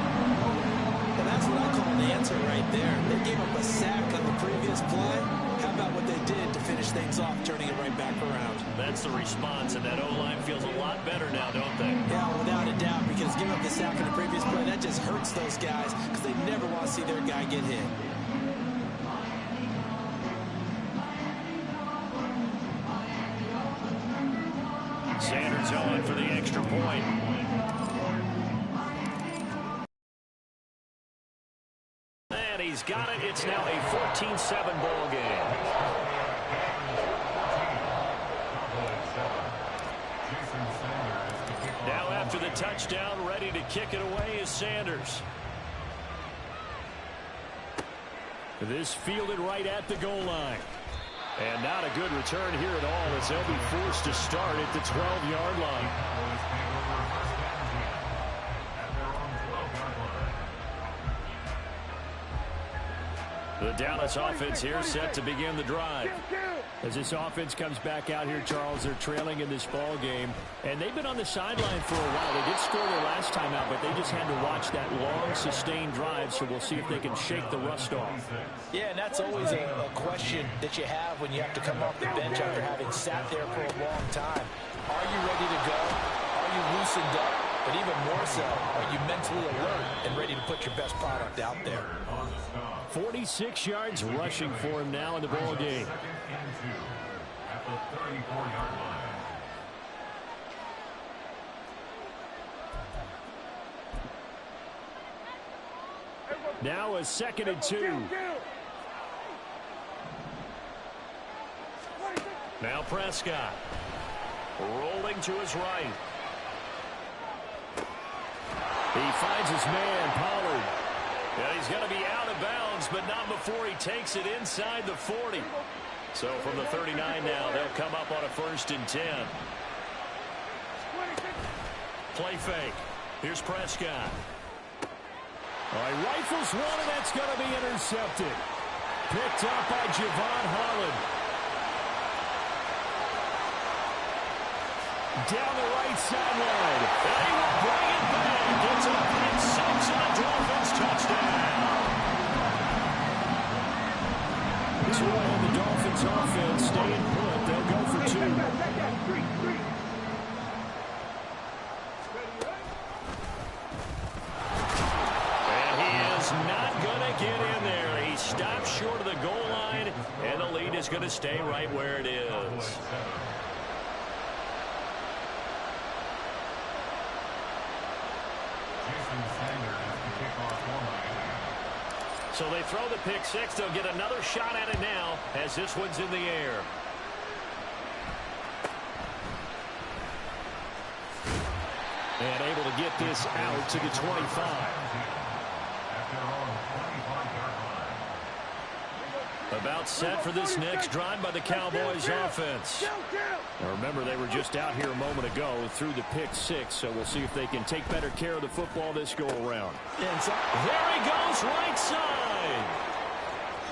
And that's what I call an answer right there. They gave up a sack on the previous play. How about what they did to finish things off, turning it right back around? That's the response, and that O-line feels a lot better now, don't they? Yeah, without a doubt, because giving up the sack on the previous play, that just hurts those guys because they never want to see their guy get hit. Sanders on for the extra point. And he's got it. It's now a 14-7 ball game. Now after the touchdown, ready to kick it away is Sanders. This fielded right at the goal line. And not a good return here at all as they'll be forced to start at the 12-yard line. The Dallas offense here set to begin the drive. As this offense comes back out here, Charles, they're trailing in this ball game. And they've been on the sideline for a while. They did score their last time out, but they just had to watch that long, sustained drive, so we'll see if they can shake the rust off. Yeah, and that's always a question that you have when you have to come off the bench after having sat there for a long time. Are you ready to go? Are you loosened up? But even more so, are you mentally alert and ready to put your best product out there? 46 yards rushing for him now in the ball game. At the 34-yard line. Now a 2nd and 2. Now Prescott. Rolling to his right. He finds his man, Pollard. Yeah, he's going to be out of bounds, but not before he takes it inside the 40. So from the 39 now, they'll come up on a 1st and 10. Play fake. Here's Prescott. All right, rifles one, and that's going to be intercepted. Picked up by Javon Holland. Down the right sideline. They will bring it back. It's a pick six and a Dolphins touchdown. So the Dolphins offense staying put. They'll go for 2. And he is not going to get in there. He stops short of the goal line, and the lead is going to stay right where it is. So they throw the pick six. They'll get another shot at it now as this one's in the air. And able to get this out to the 25. About set for this next drive by the Cowboys offense. Now remember, they were just out here a moment ago through the pick six, so we'll see if they can take better care of the football this go-around. There he goes, right side.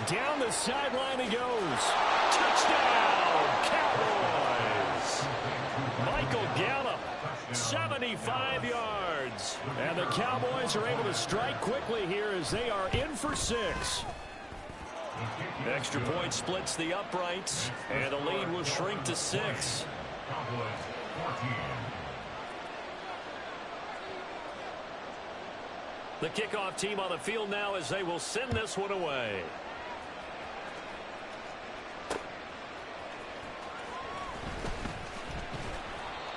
Down the sideline he goes. Touchdown, Cowboys. Michael Gallup, 75 yards. And the Cowboys are able to strike quickly here as they are in for 6. Extra point splits the uprights, and the lead will shrink to 6. The kickoff team on the field now as they will send this one away.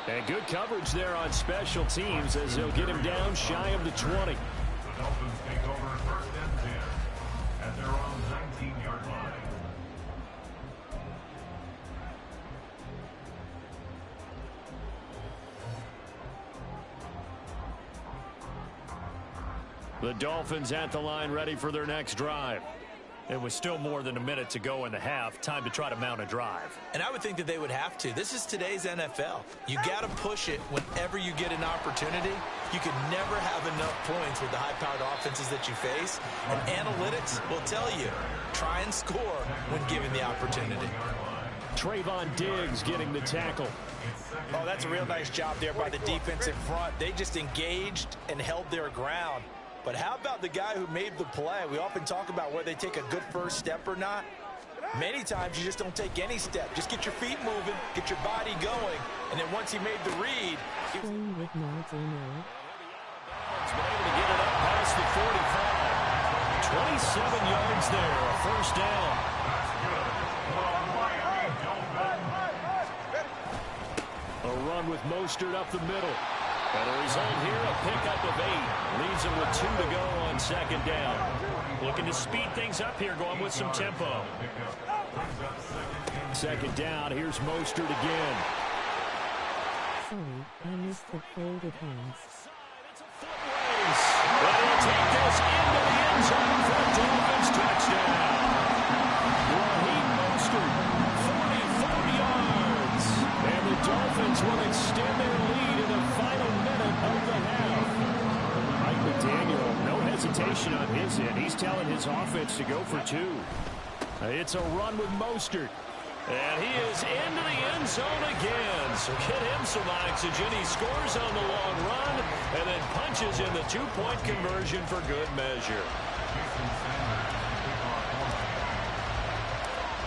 And good coverage there on special teams as they'll get him down shy of the 20. The Dolphins take over 1st and 10 at their own 19-yard line. The Dolphins at the line ready for their next drive. It was still more than a minute to go in the half. Time to try to mount a drive. And I would think that they would have to. This is today's NFL. You got to push it whenever you get an opportunity. You can never have enough points with the high-powered offenses that you face. And analytics will tell you, try and score when given the opportunity. Trayvon Diggs getting the tackle. Oh, that's a real nice job there by the defense in front. They just engaged and held their ground. But how about the guy who made the play? We often talk about whether they take a good first step or not. Many times you just don't take any step. Just get your feet moving, get your body going, and then once he made the read... Playing with Madden. He's been able to get it up past the 45. 27 yards there, a first down. A run with Mostert up the middle. And the result here, a pickup of 8. Leaves him with 2 to go on 2nd down. Looking to speed things up here, going with some tempo. 2nd down, here's Mostert again. Sorry, I missed the folded hands. It's a foot race. And he'll take this into the end zone for a Dolphins touchdown. Raheem Mostert, 44 yards. And the Dolphins will extend their lead in the final minute of the half. Mike McDaniel, no hesitation on his end. He's telling his offense to go for 2. It's a run with Mostert. And he is into the end zone again. So get him some oxygen. He scores on the long run and then punches in the 2-point conversion for good measure.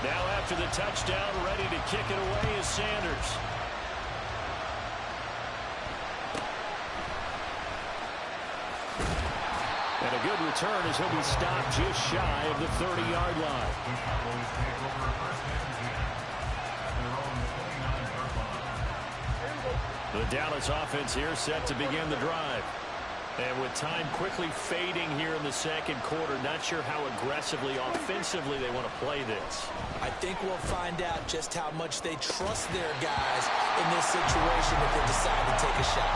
Now after the touchdown, ready to kick it away is Sanders. And a good return as he'll be stopped just shy of the 30-yard line. The Dallas offense here set to begin the drive. And with time quickly fading here in the second quarter, not sure how aggressively, offensively they want to play this. I think we'll find out just how much they trust their guys in this situation if they decide to take a shot.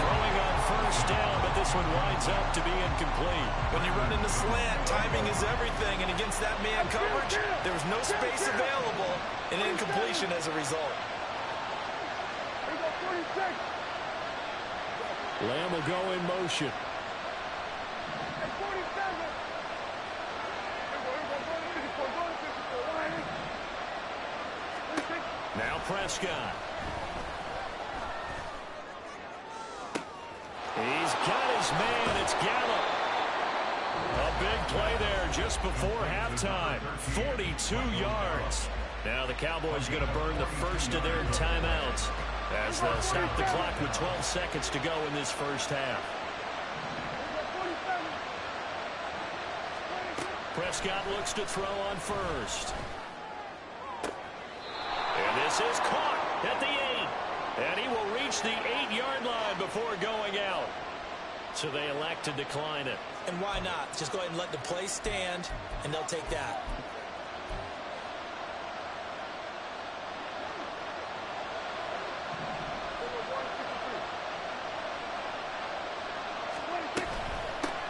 Throwing on first down, but this one winds up to be incomplete. When you run in the slant, timing is everything, and against that man coverage, there was no space available, and incompletion as a result. Lamb will go in motion. Now Prescott. He's got his man. It's Gallup. A big play there just before halftime. 42 yards. Now the Cowboys going to burn the first of their timeouts as they'll stop the clock with 12 seconds to go in this first half. Prescott looks to throw on first. And this is caught at the 8. And he will reach the 8-yard line before going out. So they elect to decline it. And why not? Just go ahead and let the play stand, and they'll take that.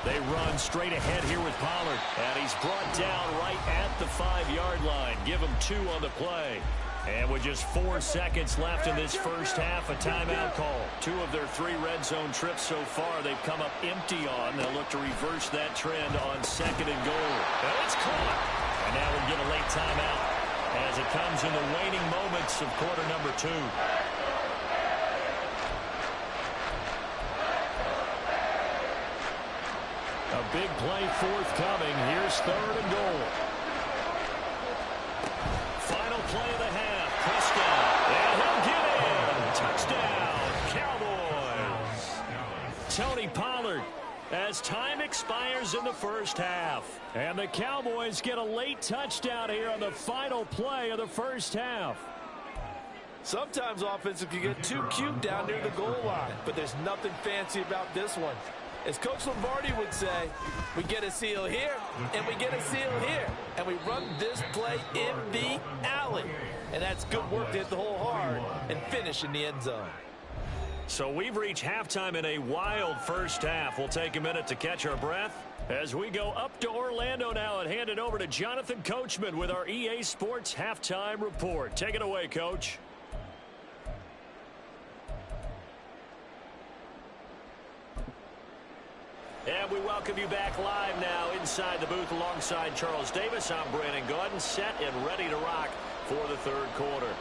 They run straight ahead here with Pollard. And he's brought down right at the 5-yard line. Give him 2 on the play. And with just 4 seconds left in this first half, a timeout call. 2 of their 3 red zone trips so far they've come up empty on. They'll look to reverse that trend on second and goal. And it's caught. And now we get a late timeout as it comes in the waning moments of quarter number 2. A big play forthcoming. Here's third and goal. Final play of the half. Prescott. And he'll get in. Touchdown, Cowboys. Tony Pollard as time expires in the first half. And the Cowboys get a late touchdown here on the final play of the first half. Sometimes offenses can get too cute down near the goal line, but there's nothing fancy about this one. As Coach Lombardi would say, we get a seal here, and we get a seal here, and we run this play in the alley. And that's good work to hit the hole hard and finish in the end zone. So we've reached halftime in a wild first half. We'll take a minute to catch our breath as we go up to Orlando now and hand it over to Jonathan Coachman with our EA Sports Halftime Report. Take it away, Coach. And we welcome you back live now inside the booth alongside Charles Davis. I'm Brandon Gaudin, set and ready to rock for the third quarter.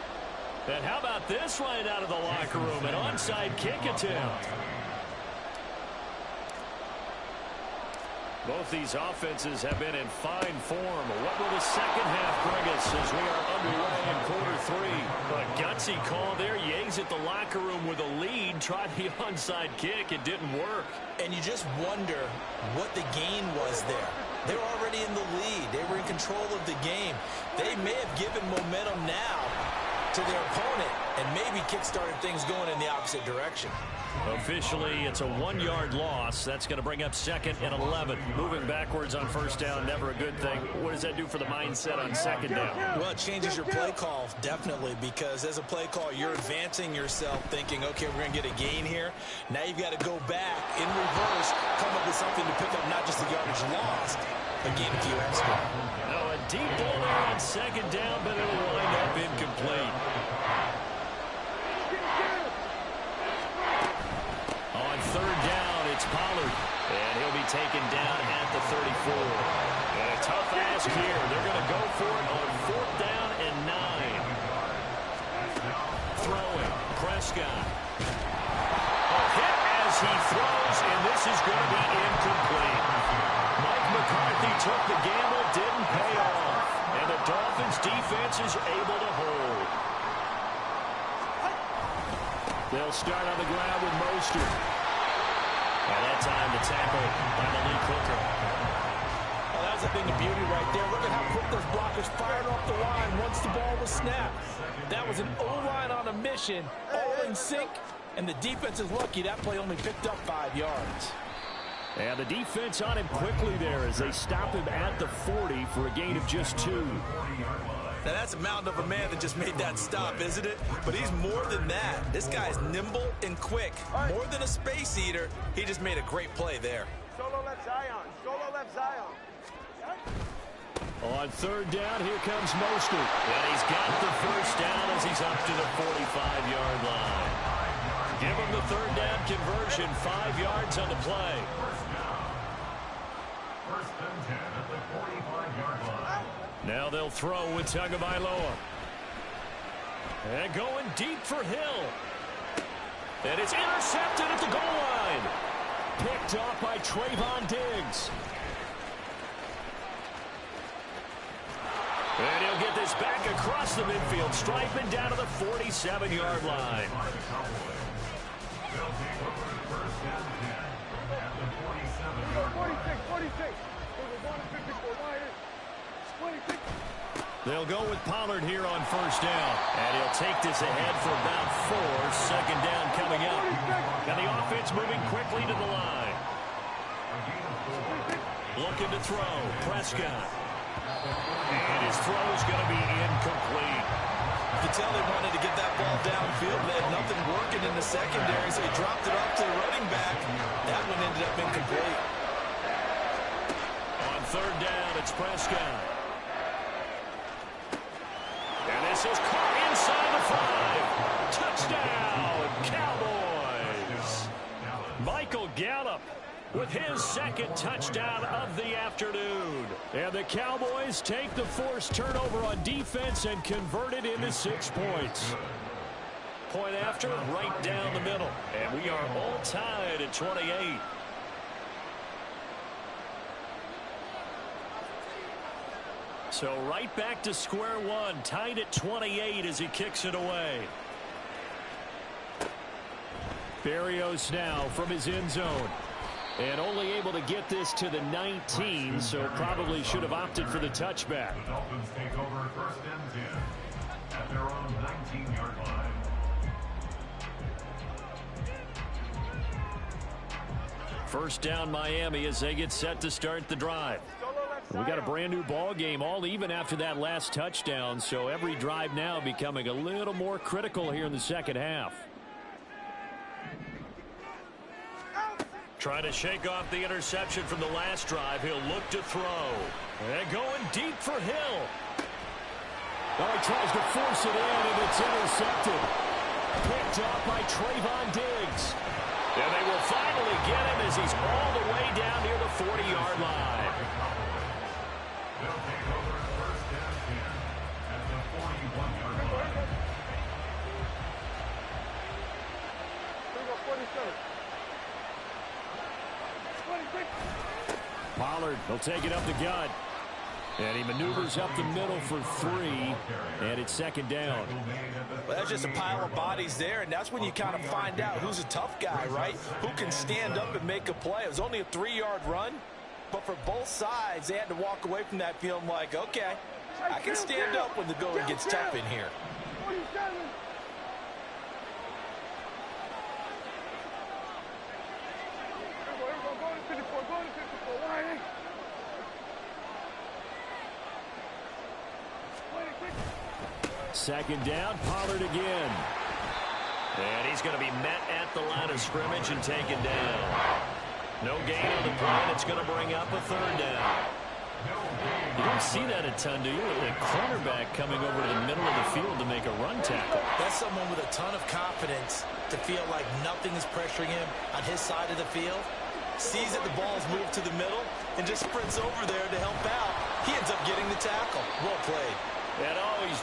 And how about this right out of the locker room? An onside kick attempt. Both these offenses have been in fine form. What will the second half bring us as we are underway in quarter 3? A gutsy call there. Yates at the locker room with a lead. Tried the onside kick. It didn't work. And you just wonder what the gain was there. They were already in the lead. They were in control of the game. They may have given momentum now to their opponent and maybe kick-started things going in the opposite direction. Officially, it's a 1-yard loss. That's going to bring up second and 11. Moving backwards on first down, never a good thing. What does that do for the mindset on second down? Well, it changes your play call, definitely, because as a play call, you're advancing yourself thinking, okay, we're going to get a gain here. Now you've got to go back in reverse, come up with something to pick up not just the yardage lost, but gain a few extra. No, a deep ball there on second down, but it'll wind up incomplete. On third down, it's Pollard, and he'll be taken down at the 34. And a tough ask here. They're going to go for it on fourth down and 9. Throwing, Prescott. A hit as he throws, and this is going to be incomplete. Mike McCarthy took the gamble, didn't pay off. And the Dolphins defense is able to hold. They'll start on the ground with Mostert. And that time the tackle by Malik Hooker. Well, that's a thing of beauty right there. Look at how quick those blockers fired off the line once the ball was snapped. That was an O-line on a mission, all in sync, And the defense is lucky that play only picked up 5 yards. And the defense on him quickly there as they stop him at the 40 for a gain of just 2. Now, that's a mountain of a man that just made that stop, isn't it? But he's more than that. This guy's nimble and quick. More than a space eater, he just made a great play there. Solo left Zion. Solo left Zion. On third down, here comes Mostert. And he's got the first down as he's up to the 45-yard line. Give him the third down conversion, 5 yards on the play. First and 10 at the 45-yard line. Now they'll throw with Tagovailoa. And going deep for Hill. And it's intercepted at the goal line. Picked off by Trayvon Diggs. And he'll get this back across the midfield. Striping down to the 47-yard line. They'll take over first and 10 at the 47-yard line. 46. We're going to 54. 26. They'll go with Pollard here on first down. And he'll take this ahead for about 4. Second down coming up. And the offense moving quickly to the line. Looking to throw. Prescott. And his throw is going to be incomplete. You could tell they wanted to get that ball downfield. They had nothing working in the secondary, so he dropped it off to the running back. That one ended up incomplete. On third down, it's Prescott. And this is caught inside the 5. Touchdown, Cowboys. Michael Gallup with his second touchdown of the afternoon. And the Cowboys take the forced turnover on defense and convert it into 6 points. Point after, right down the middle. And we are all tied at 28. So right back to square one, tied at 28 as he kicks it away. Berrios now from his end zone. And only able to get this to the 19, so probably should have opted for the touchback. The Dolphins take over first and 10 at their own 19-yard line. First down Miami as they get set to start the drive. We got a brand new ball game, all even after that last touchdown, so every drive now becoming a little more critical here in the second half. Trying to shake off the interception from the last drive. He'll look to throw. And going deep for Hill. Oh, he tries to force it in, and it's intercepted. Picked off by Trayvon Diggs. And they will finally get him as he's all the way down near the 40-yard line. They'll take over first and 10 at the 41-yard line. 47. Pollard will take it up the gut. And he maneuvers up the middle for 3. And it's second down. Well, that's just a pile of bodies there, and that's when you kind of find out who's a tough guy, right? Who can stand up and make a play. It was only a 3-yard run, but for both sides, they had to walk away from that feeling like, okay, I can stand up when the going gets tough in here. 47. Second down, Pollard again. And he's going to be met at the line of scrimmage and taken down. No gain on the play, and it's going to bring up a third down. You don't see that a ton, do you? A cornerback coming over to the middle of the field to make a run tackle. That's someone with a ton of confidence to feel like nothing is pressuring him on his side of the field. Sees that the ball is moved to the middle and just sprints over there to help out. He ends up getting the tackle. Well played. And always...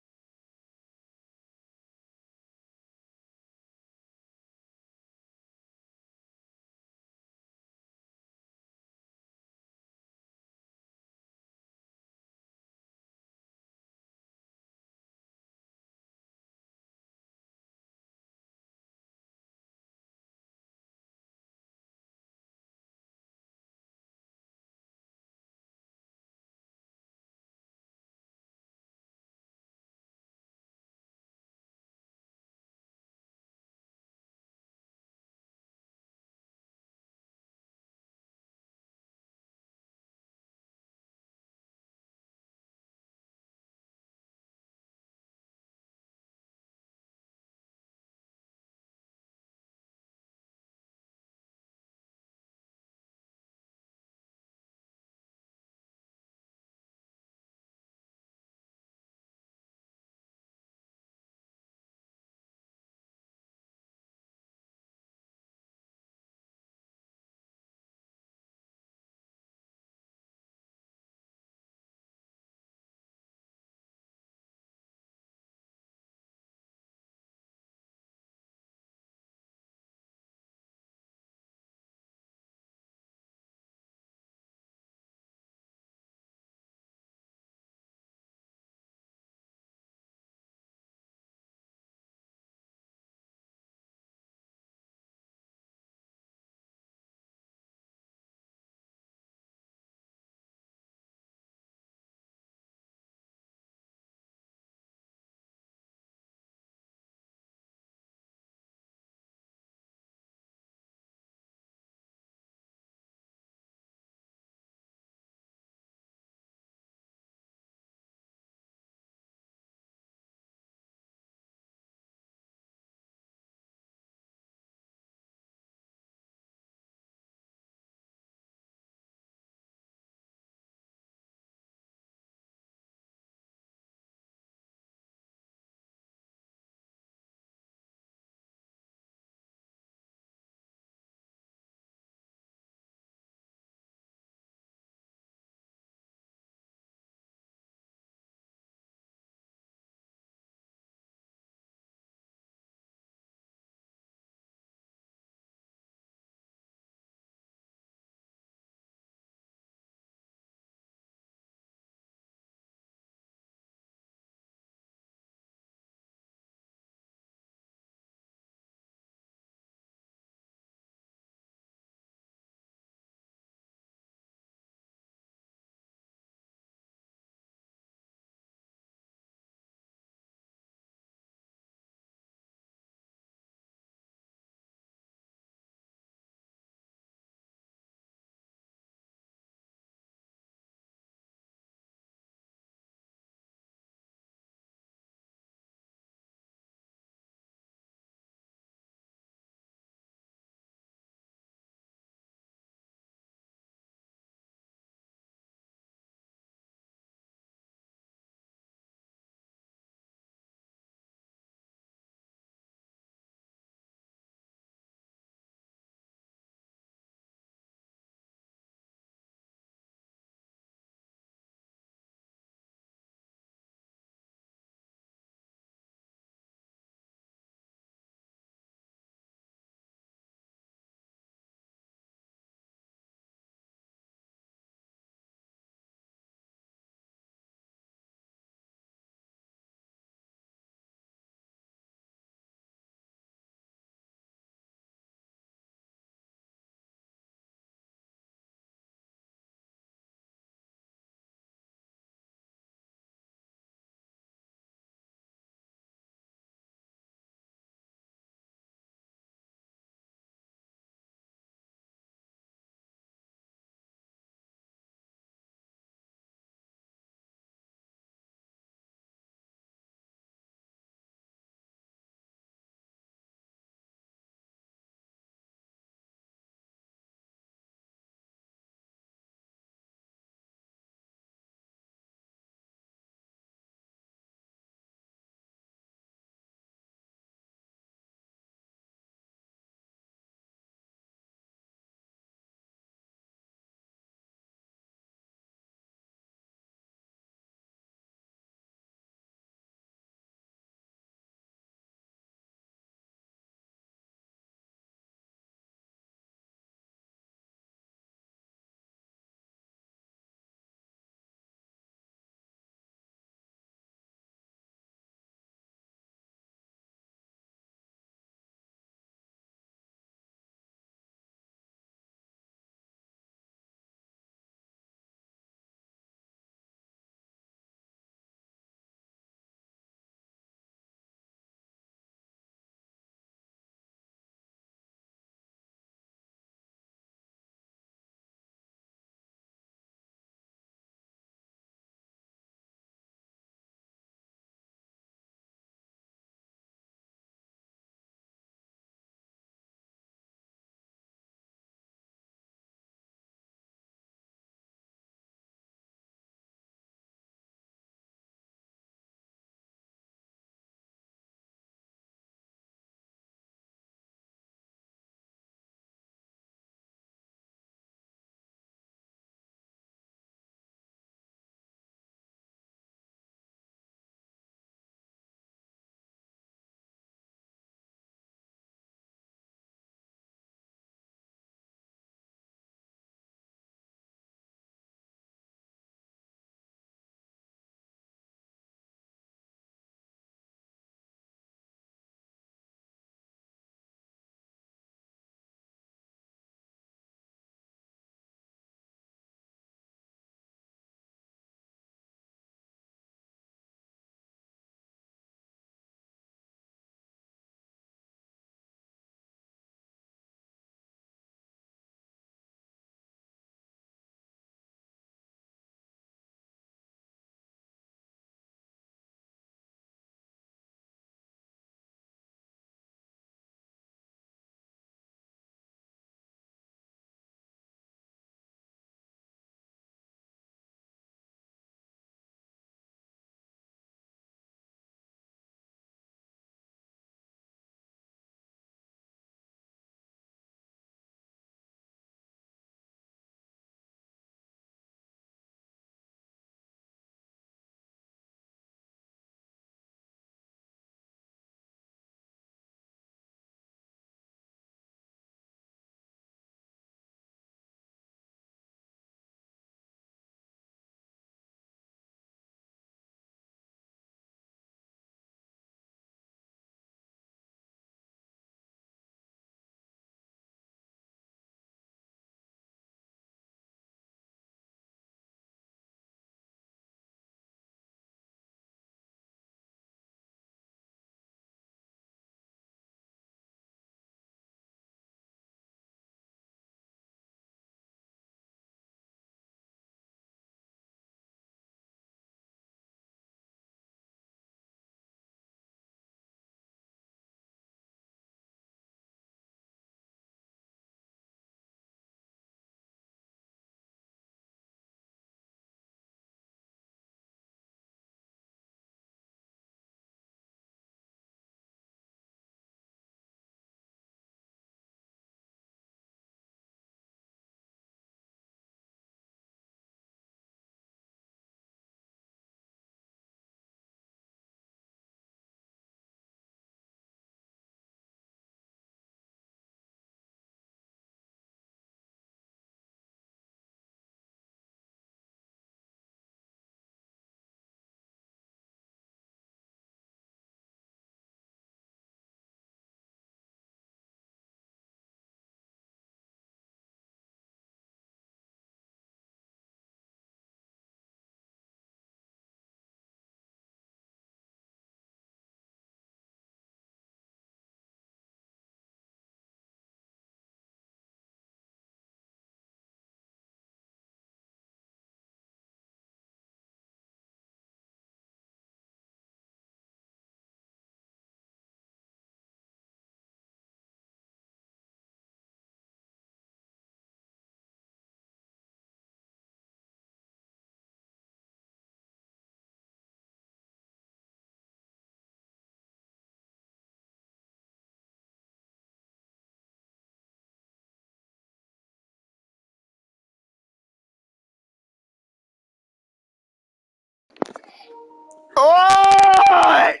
What?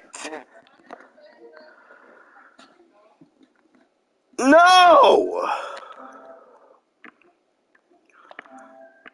No!